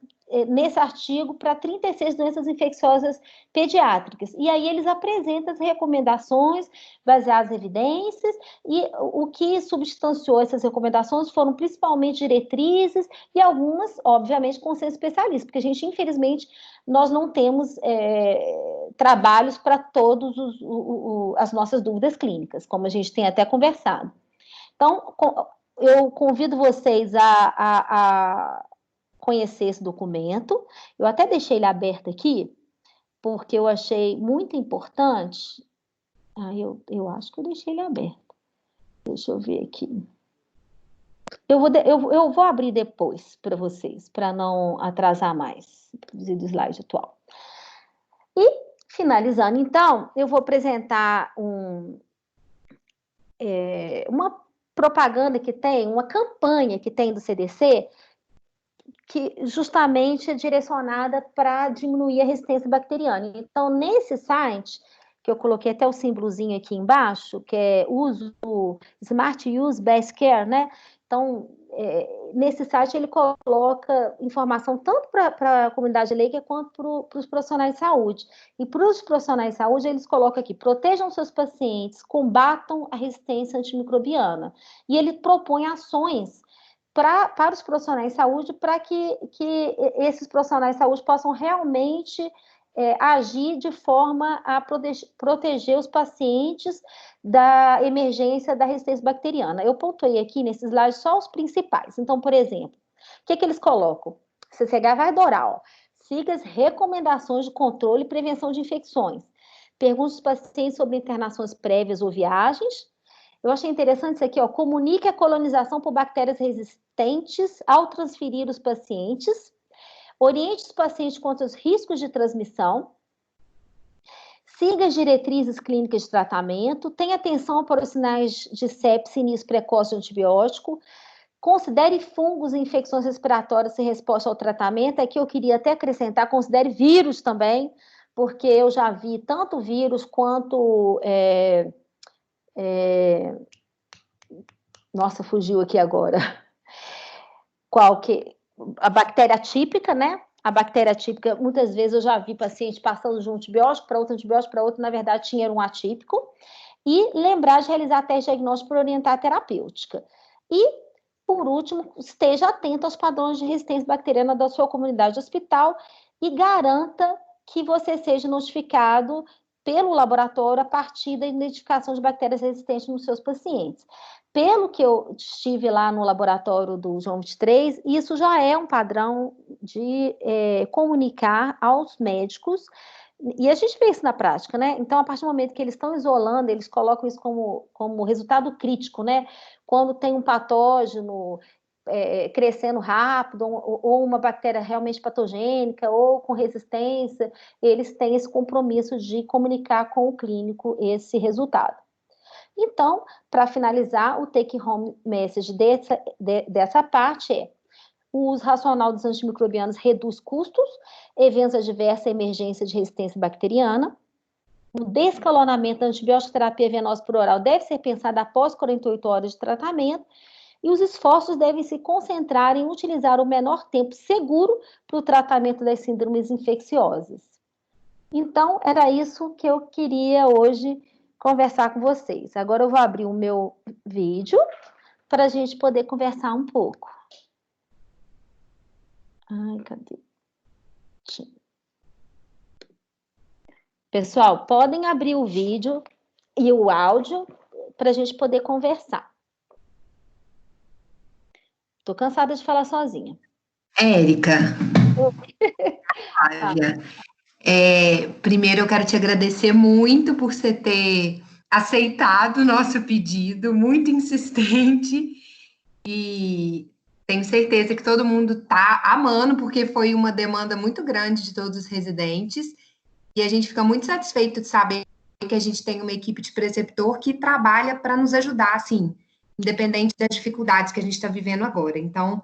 nesse artigo para 36 doenças infecciosas pediátricas. E aí eles apresentam as recomendações baseadas em evidências, e o que substanciou essas recomendações foram principalmente diretrizes e algumas, obviamente, consenso especialista, porque a gente, infelizmente, nós não temos trabalhos para todas as nossas dúvidas clínicas, como a gente tem até conversado. Então, eu convido vocês a conhecer esse documento. Eu até deixei ele aberto aqui, porque eu achei muito importante. Eu acho que eu deixei ele aberto. Deixa eu ver aqui. Eu vou abrir depois para vocês, para não atrasar mais, produzir do slide atual. E, finalizando, então, eu vou apresentar uma propaganda que tem, uma campanha que tem do CDC, que justamente é direcionada para diminuir a resistência bacteriana. Então, nesse site, que eu coloquei até o símbolozinho aqui embaixo, que é Smart Use Best Care, né? Então, nesse site ele coloca informação tanto para a comunidade leiga quanto para os profissionais de saúde. E para os profissionais de saúde, eles colocam aqui: protejam seus pacientes, combatam a resistência antimicrobiana. E ele propõe ações para os profissionais de saúde, para que esses profissionais de saúde possam realmente agir de forma a proteger os pacientes da emergência da resistência bacteriana. Eu pontuei aqui nesse slide só os principais. Então, por exemplo, o que eles colocam? CCH vai adorar, ó. Siga as recomendações de controle e prevenção de infecções. Pergunte aos pacientes sobre internações prévias ou viagens. Eu achei interessante isso aqui, ó. Comunique a colonização por bactérias resistentes resistentes ao transferir os pacientes, oriente os pacientes contra os riscos de transmissão, siga as diretrizes clínicas de tratamento, tenha atenção para os sinais de sepse e início precoce de antibiótico, considere fungos e infecções respiratórias em resposta ao tratamento. Aqui eu queria até acrescentar, considere vírus também, porque eu já vi tanto vírus quanto... Nossa, fugiu aqui agora. A bactéria típica, né? A bactéria típica, muitas vezes eu já vi paciente passando de um antibiótico para outro, na verdade tinha um atípico. E lembrar de realizar teste diagnóstico para orientar a terapêutica. E, por último, esteja atento aos padrões de resistência bacteriana da sua comunidade hospital e garanta que você seja notificado pelo laboratório a partir da identificação de bactérias resistentes nos seus pacientes. Pelo que eu estive lá no laboratório do João 23, isso já é um padrão de comunicar aos médicos, e a gente vê isso na prática, né? Então, a partir do momento que eles estão isolando, eles colocam isso como resultado crítico, né? Quando tem um patógeno crescendo rápido, ou uma bactéria realmente patogênica, ou com resistência, eles têm esse compromisso de comunicar com o clínico esse resultado. Então, para finalizar, o take-home message dessa parte é: o uso racional dos antimicrobianos reduz custos, eventos adversos e emergência de resistência bacteriana. O descalonamento da antibiótico terapia venosa por oral deve ser pensado após 48 horas de tratamento, e os esforços devem se concentrar em utilizar o menor tempo seguro para o tratamento das síndromes infecciosas. Então, era isso que eu queria hoje conversar com vocês. Agora eu vou abrir o meu vídeo para a gente poder conversar um pouco. Ai, cadê? Pessoal, podem abrir o vídeo e o áudio para a gente poder conversar. Estou cansada de falar sozinha. Érica, Flávia, primeiro eu quero te agradecer muito por você ter aceitado o nosso pedido, muito insistente, e tenho certeza que todo mundo está amando, porque foi uma demanda muito grande de todos os residentes, e a gente fica muito satisfeito de saber que a gente tem uma equipe de preceptor que trabalha para nos ajudar, assim, independente das dificuldades que a gente está vivendo agora. Então,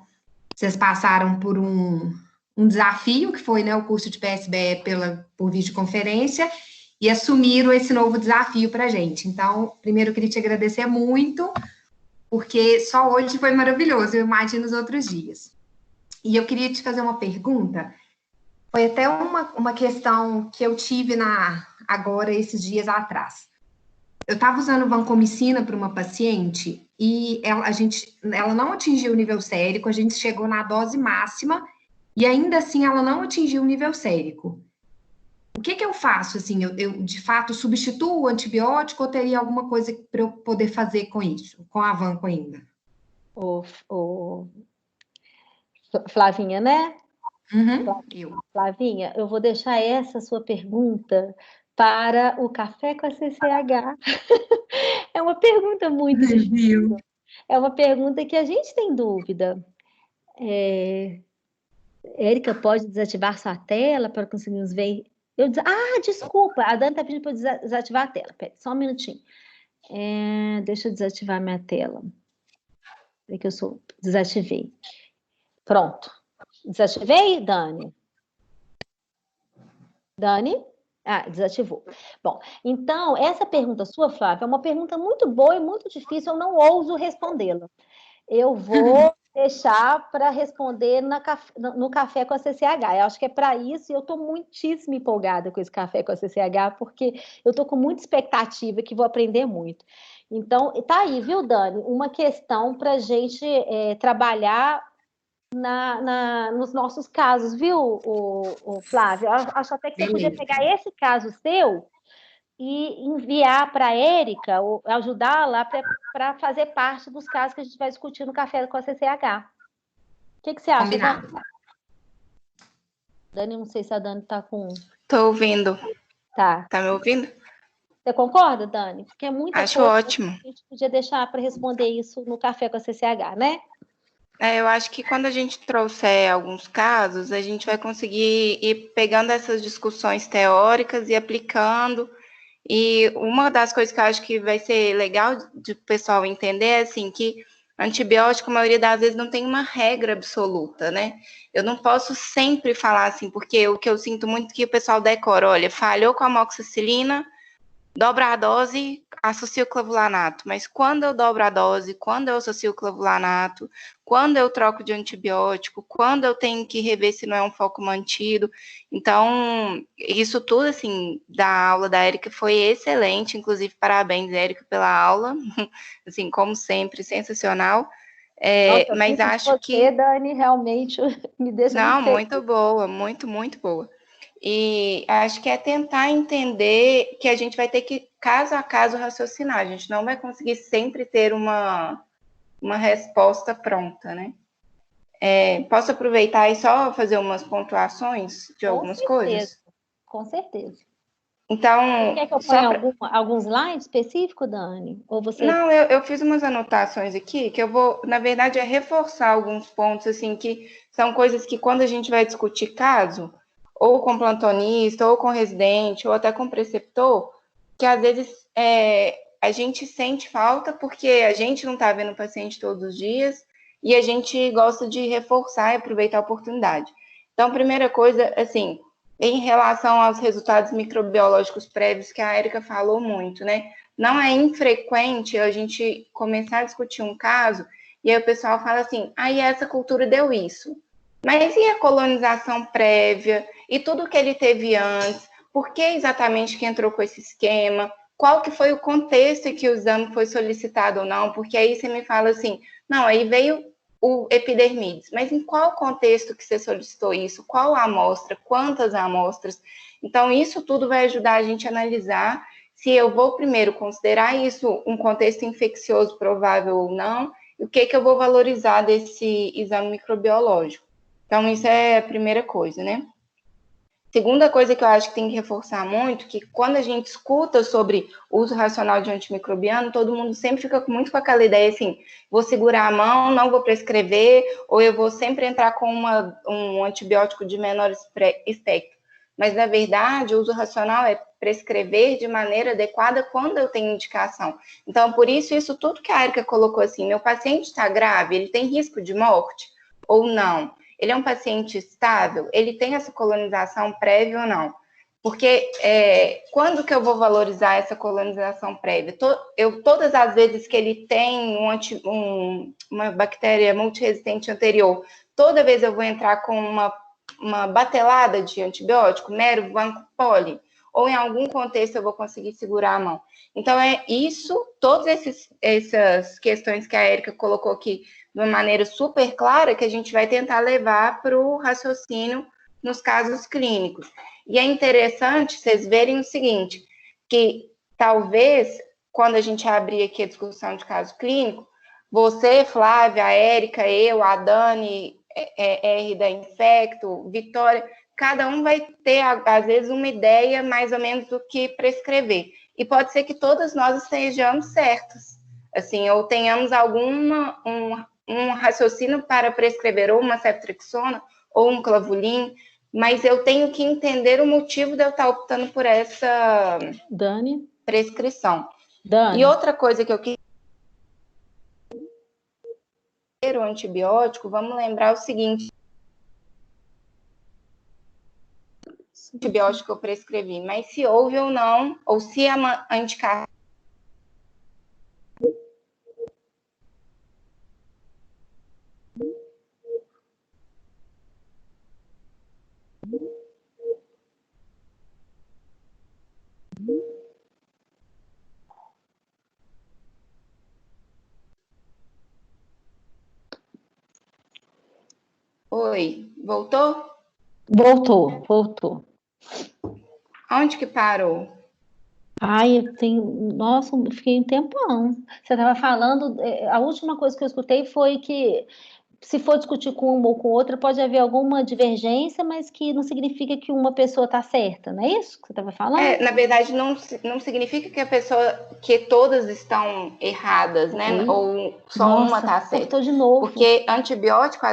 vocês passaram por um desafio, que foi, né, o curso de PSBE por videoconferência, e assumiram esse novo desafio para a gente. Então, primeiro eu queria te agradecer muito, porque só hoje foi maravilhoso, eu imagino os outros dias. E eu queria te fazer uma pergunta, foi até uma questão que eu tive agora, esses dias atrás. Eu estava usando vancomicina para uma paciente e ela não atingiu o nível sérico, a gente chegou na dose máxima e ainda assim ela não atingiu o nível sérico. O que eu faço, assim? Eu de fato substituo o antibiótico ou teria alguma coisa para eu poder fazer com isso, com a vanco ainda? Flavinha, né? Eu. Flavinha, eu vou deixar essa sua pergunta para o Café com a CCH. É uma pergunta muito difícil. É uma pergunta que a gente tem dúvida. Érica, pode desativar sua tela para conseguirmos ver? Desculpa, a Dani está pedindo para eu desativar a tela. Pera, só um minutinho. Deixa eu desativar minha tela. É que eu desativei. Pronto. Desativei, Dani? Dani? Desativou. Bom, então, essa pergunta sua, Flávia, é uma pergunta muito boa e muito difícil, eu não ouso respondê-la. Eu vou deixar para responder no Café com a CCH. Eu acho que é para isso, e eu estou muitíssimo empolgada com esse Café com a CCH, porque eu estou com muita expectativa que vou aprender muito. Então, tá aí, viu, Dani? Uma questão para a gente trabalhar nos nossos casos, viu, o Flávio? Eu acho até que você podia pegar esse caso seu e enviar para a Érica, ou ajudá-la para fazer parte dos casos que a gente vai discutir no Café com a CCH. O que você acha, Combinado. Dani? Não sei se a Dani está com... Tô ouvindo. Tá me ouvindo? Você concorda, Dani? Porque é muita Acho coisa ótimo. que a gente podia deixar para responder isso no Café com a CCH, né? Eu acho que quando a gente trouxer alguns casos, a gente vai conseguir ir pegando essas discussões teóricas e aplicando. E uma das coisas que eu acho que vai ser legal de o pessoal entender é assim, que antibiótico, a maioria das vezes, não tem uma regra absoluta, né? Eu não posso sempre falar assim, porque o que eu sinto muito que o pessoal decora, olha, falhou com a amoxicilina, dobra a dose, associa o clavulanato. Mas quando eu dobro a dose, quando eu associo o clavulanato, quando eu troco de antibiótico, quando eu tenho que rever se não é um foco mantido. Então, isso tudo, assim, da aula da Érica foi excelente. Inclusive, parabéns, Érica, pela aula. Assim, como sempre, sensacional. Nossa, a Mas dica de acho você, que... Dani, realmente me deixa muito Não, feliz. muito boa, muito, muito boa. E acho que é tentar entender que a gente vai ter que, caso a caso, raciocinar. A gente não vai conseguir sempre ter uma resposta pronta, né? Posso aproveitar e só fazer umas pontuações de Com algumas certeza, coisas? com certeza. Você Então, quer que eu só ponha para... algum slide específico, Dani? Ou você... Não, eu fiz umas anotações aqui que eu vou, na verdade, reforçar alguns pontos, assim, que são coisas que quando a gente vai discutir caso, ou com plantonista, ou com residente, ou até com preceptor, que às vezes a gente sente falta porque a gente não está vendo o paciente todos os dias e a gente gosta de reforçar e aproveitar a oportunidade. Então, primeira coisa, assim, em relação aos resultados microbiológicos prévios, que a Érica falou muito, né? Não é infrequente a gente começar a discutir um caso e aí o pessoal fala assim, aí essa cultura deu isso. Mas e a colonização prévia? E tudo que ele teve antes? Por que exatamente que entrou com esse esquema? Qual que foi o contexto em que o exame foi solicitado ou não? Porque aí você me fala assim, não, aí veio o epidermides, mas em qual contexto que você solicitou isso? Qual a amostra? Quantas amostras? Então, isso tudo vai ajudar a gente a analisar se eu vou primeiro considerar isso um contexto infeccioso provável ou não, e o que eu vou valorizar desse exame microbiológico. Então, isso é a primeira coisa, né? Segunda coisa que eu acho que tem que reforçar muito, que quando a gente escuta sobre uso racional de antimicrobiano, todo mundo sempre fica muito com aquela ideia assim, vou segurar a mão, não vou prescrever, ou eu vou sempre entrar com um antibiótico de menor espectro. Mas, na verdade, o uso racional é prescrever de maneira adequada quando eu tenho indicação. Então, por isso tudo que a Erika colocou assim, meu paciente está grave, ele tem risco de morte ou não? Ele é um paciente estável? Ele tem essa colonização prévia ou não? Porque quando que eu vou valorizar essa colonização prévia? Todas as vezes que ele tem uma bactéria multiresistente anterior, toda vez eu vou entrar com uma batelada de antibiótico, mero vancomycin, ou em algum contexto eu vou conseguir segurar a mão. Então, todas essas questões que a Erika colocou aqui de uma maneira super clara, que a gente vai tentar levar para o raciocínio nos casos clínicos. E é interessante vocês verem o seguinte, que talvez, quando a gente abrir aqui a discussão de caso clínico, você, Flávia, a Érica, eu, a Dani, R da Infecto, Vitória, cada um vai ter, às vezes, uma ideia mais ou menos do que prescrever. E pode ser que todas nós estejamos certas, assim, ou tenhamos um raciocínio para prescrever ou uma ceftriaxona ou um clavulin, mas eu tenho que entender o motivo de eu estar optando por essa Dani? prescrição. Dani? E outra coisa que eu queria o antibiótico, vamos lembrar o seguinte, antibiótico que eu prescrevi, mas se houve ou não, ou se a indicação Oi, voltou? Voltou. Onde que parou? Ai, nossa, eu fiquei um tempão. Você estava falando, a última coisa que eu escutei foi que se for discutir com uma ou com outra, pode haver alguma divergência, mas que não significa que uma pessoa está certa, não é isso que você estava falando? Na verdade, não significa que a pessoa, que todas estão erradas, né? Oi? Ou só Nossa, uma está certa. cortou de novo. Porque antibiótico,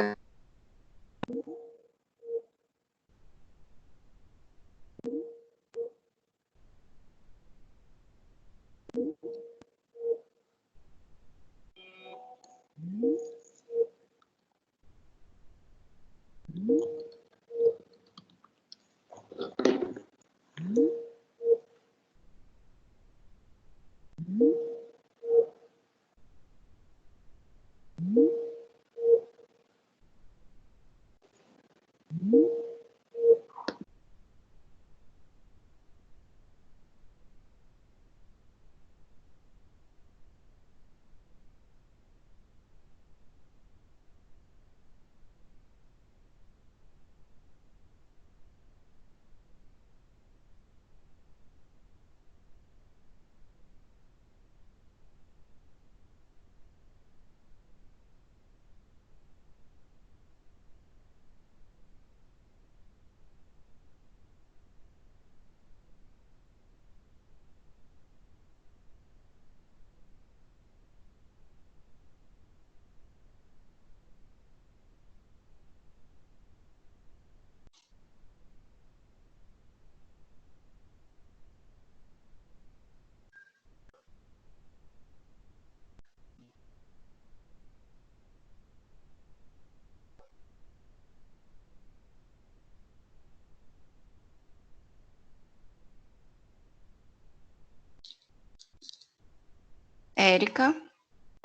Érica.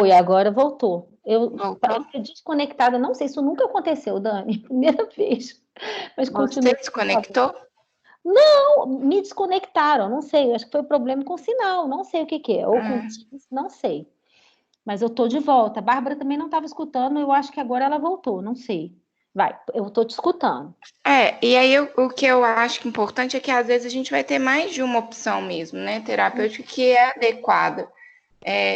Foi, agora voltou. Eu Voltou? parei desconectada, não sei, isso nunca aconteceu, Dani, primeira vez. Mas continua. Você desconectou? Não, me desconectaram, não sei, acho que foi problema com o sinal, não sei o que que é, ou com o Teams, não sei. Mas eu tô de volta. A Bárbara também não estava escutando, eu acho que agora ela voltou, não sei. Vai, eu tô te escutando. E aí o que eu acho que é importante é que às vezes a gente vai ter mais de uma opção mesmo, né, terapêutica que é adequada.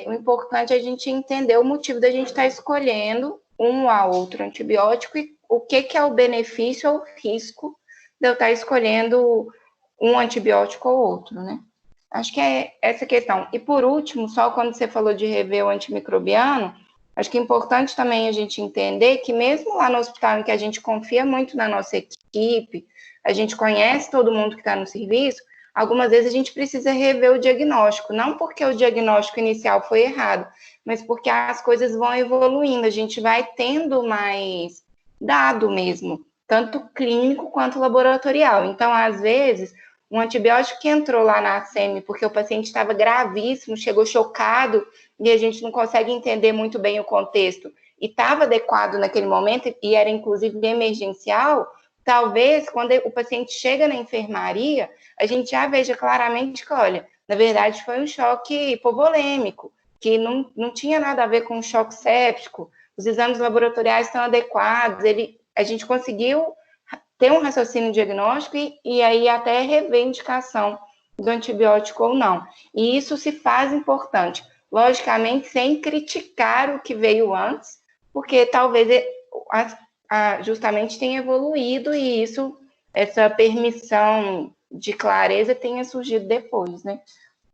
O importante é a gente entender o motivo da gente estar escolhendo um a outro antibiótico e o que é o benefício ou o risco de eu estar escolhendo um antibiótico ou outro, né? Acho que é essa questão. E por último, só quando você falou de rever o antimicrobiano, acho que é importante também a gente entender que mesmo lá no hospital em que a gente confia muito na nossa equipe, a gente conhece todo mundo que está no serviço, algumas vezes a gente precisa rever o diagnóstico, não porque o diagnóstico inicial foi errado, mas porque as coisas vão evoluindo, a gente vai tendo mais dado mesmo, tanto clínico quanto laboratorial. Então, às vezes, um antibiótico que entrou lá na ACM porque o paciente estava gravíssimo, chegou chocado e a gente não consegue entender muito bem o contexto e estava adequado naquele momento e era inclusive emergencial, talvez quando o paciente chega na enfermaria, a gente já veja claramente que, olha, na verdade foi um choque hipovolêmico, que não tinha nada a ver com um choque séptico, os exames laboratoriais estão adequados, a gente conseguiu ter um raciocínio diagnóstico e aí até rever a indicação do antibiótico ou não. E isso se faz importante, logicamente sem criticar o que veio antes, porque talvez justamente tenha evoluído e essa permissão de clareza tenha surgido depois, né?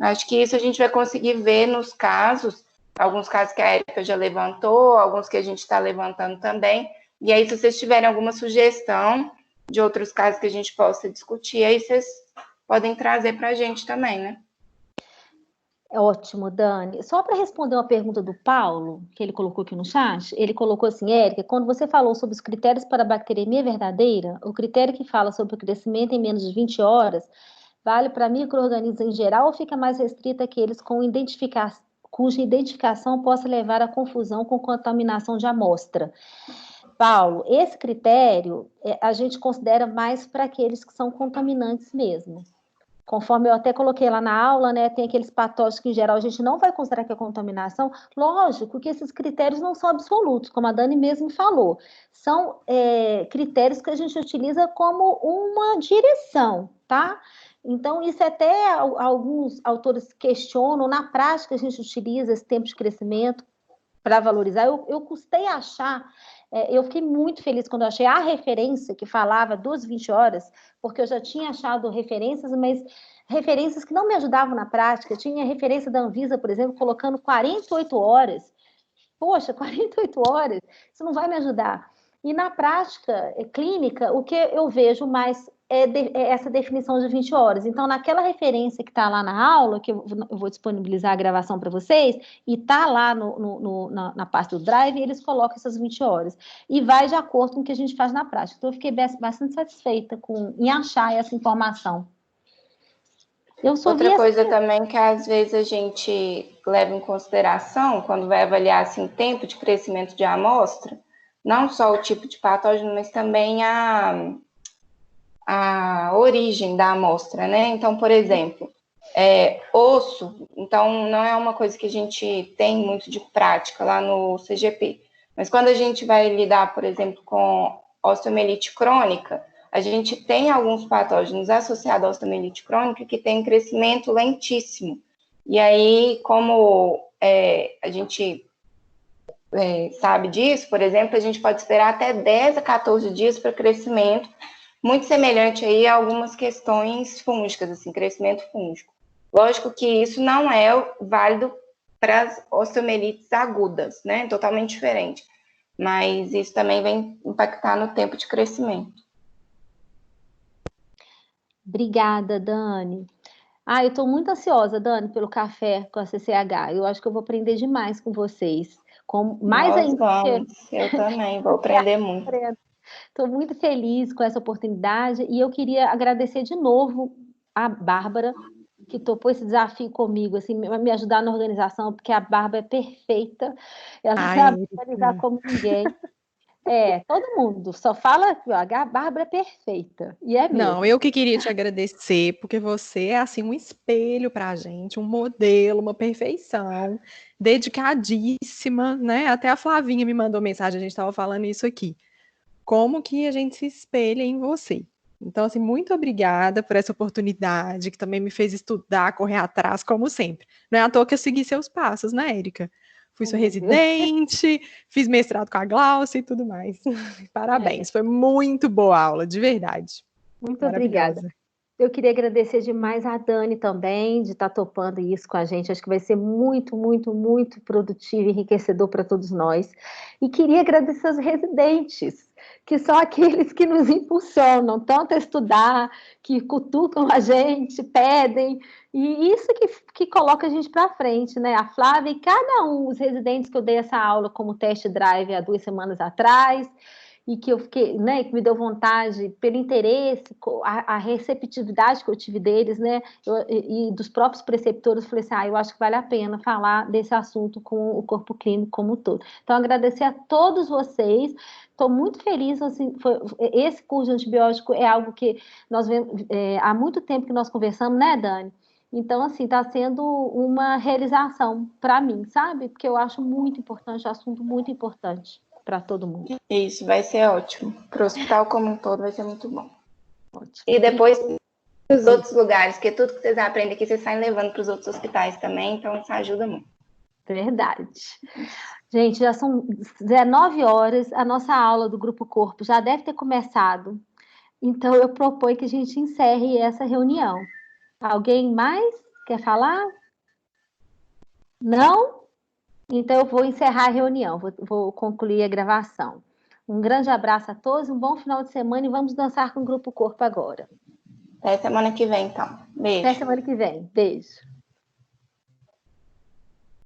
Acho que isso a gente vai conseguir ver nos casos, alguns casos que a Érica já levantou, alguns que a gente está levantando também, e aí se vocês tiverem alguma sugestão de outros casos que a gente possa discutir, aí vocês podem trazer para a gente também, né? Ótimo, Dani. Só para responder uma pergunta do Paulo, que ele colocou aqui no chat, ele colocou assim, Érica, quando você falou sobre os critérios para a bacteremia verdadeira, o critério que fala sobre o crescimento em menos de 20 horas, vale para micro-organismos em geral ou fica mais restrito àqueles cuja identificação possa levar à confusão com contaminação de amostra? Paulo, esse critério a gente considera mais para aqueles que são contaminantes mesmo. Conforme eu até coloquei lá na aula, né, tem aqueles patógenos que, em geral, a gente não vai considerar que é contaminação. Lógico que esses critérios não são absolutos, como a Dani mesmo falou. São critérios que a gente utiliza como uma direção, tá? Então, isso até alguns autores questionam. Na prática, a gente utiliza esse tempo de crescimento para valorizar. Eu custei achar, eu fiquei muito feliz quando eu achei a referência que falava dos 20 horas, porque eu já tinha achado referências, mas referências que não me ajudavam na prática. Tinha referência da Anvisa, por exemplo, colocando 48 horas. Poxa, 48 horas, isso não vai me ajudar. E na prática clínica, o que eu vejo mais é essa definição de 20 horas. Então, naquela referência que está lá na aula, que eu vou disponibilizar a gravação para vocês, e está lá na parte do Drive, eles colocam essas 20 horas. E vai de acordo com o que a gente faz na prática. Então, eu fiquei bastante satisfeita em achar essa informação. Outra coisa também que às vezes a gente leva em consideração quando vai avaliar assim, o tempo de crescimento de amostra, não só o tipo de patógeno, mas também a origem da amostra, né? Então, por exemplo, osso, então não é uma coisa que a gente tem muito de prática lá no CGP, mas quando a gente vai lidar, por exemplo, com osteomielite crônica, a gente tem alguns patógenos associados à osteomielite crônica que tem crescimento lentíssimo. E aí, como a gente sabe disso, por exemplo, a gente pode esperar até 10 a 14 dias para crescimento, muito semelhante aí a algumas questões fúngicas, assim, crescimento fúngico. Lógico que isso não é válido para as osteomielites agudas, né? Totalmente diferente. Mas isso também vem impactar no tempo de crescimento. Obrigada, Dani. Eu estou muito ansiosa, Dani, pelo café com a CCH. Eu acho que eu vou aprender demais com vocês. Mais ainda. Eu também vou aprender muito. Estou muito feliz com essa oportunidade e eu queria agradecer de novo a Bárbara, que topou esse desafio comigo, assim, me ajudar na organização, porque a Bárbara é perfeita, ela sabe organizar como ninguém. Todo mundo só fala que a Bárbara é perfeita, e é mesmo. Não, eu que queria te agradecer, porque você é assim um espelho para a gente, um modelo, uma perfeição, dedicadíssima, né? Até a Flavinha me mandou mensagem, a gente estava falando isso aqui. Como que a gente se espelha em você? Então, assim, muito obrigada por essa oportunidade, que também me fez estudar, correr atrás, como sempre. Não é à toa que eu segui seus passos, né, Érica? Fui sua residente, fiz mestrado com a Glaucia e tudo mais. Parabéns, foi muito boa a aula, de verdade. Muito obrigada. Eu queria agradecer demais a Dani também, de estar topando isso com a gente. Acho que vai ser muito, muito, muito produtivo e enriquecedor para todos nós. E queria agradecer aos residentes, que são aqueles que nos impulsionam tanto a estudar, que cutucam a gente, pedem, e isso que coloca a gente para frente, né? A Flávia e cada um, os residentes que eu dei essa aula como test drive há 2 semanas atrás, e que eu fiquei, né, que me deu vontade pelo interesse, a receptividade que eu tive deles, né, e dos próprios preceptores, eu falei assim, eu acho que vale a pena falar desse assunto com o corpo clínico como um todo. Então, agradecer a todos vocês, estou muito feliz, assim, esse curso de antibiótico é algo que nós vemos, há muito tempo que nós conversamos, né, Dani? Então, assim, está sendo uma realização para mim, sabe? Porque eu acho muito importante, assunto muito importante para todo mundo. Isso, vai ser ótimo. Para o hospital como um todo vai ser muito bom. Ótimo. E depois os outros lugares, porque tudo que vocês aprendem aqui, vocês saem levando para os outros hospitais também, então isso ajuda muito. Verdade. Gente, já são 19 horas, a nossa aula do Grupo Corpo já deve ter começado, então eu proponho que a gente encerre essa reunião. Alguém mais quer falar? Não? Então eu vou encerrar a reunião, vou concluir a gravação. Um grande abraço a todos, um bom final de semana e vamos dançar com o Grupo Corpo agora. Até semana que vem, então. Beijo. Até semana que vem. Beijo.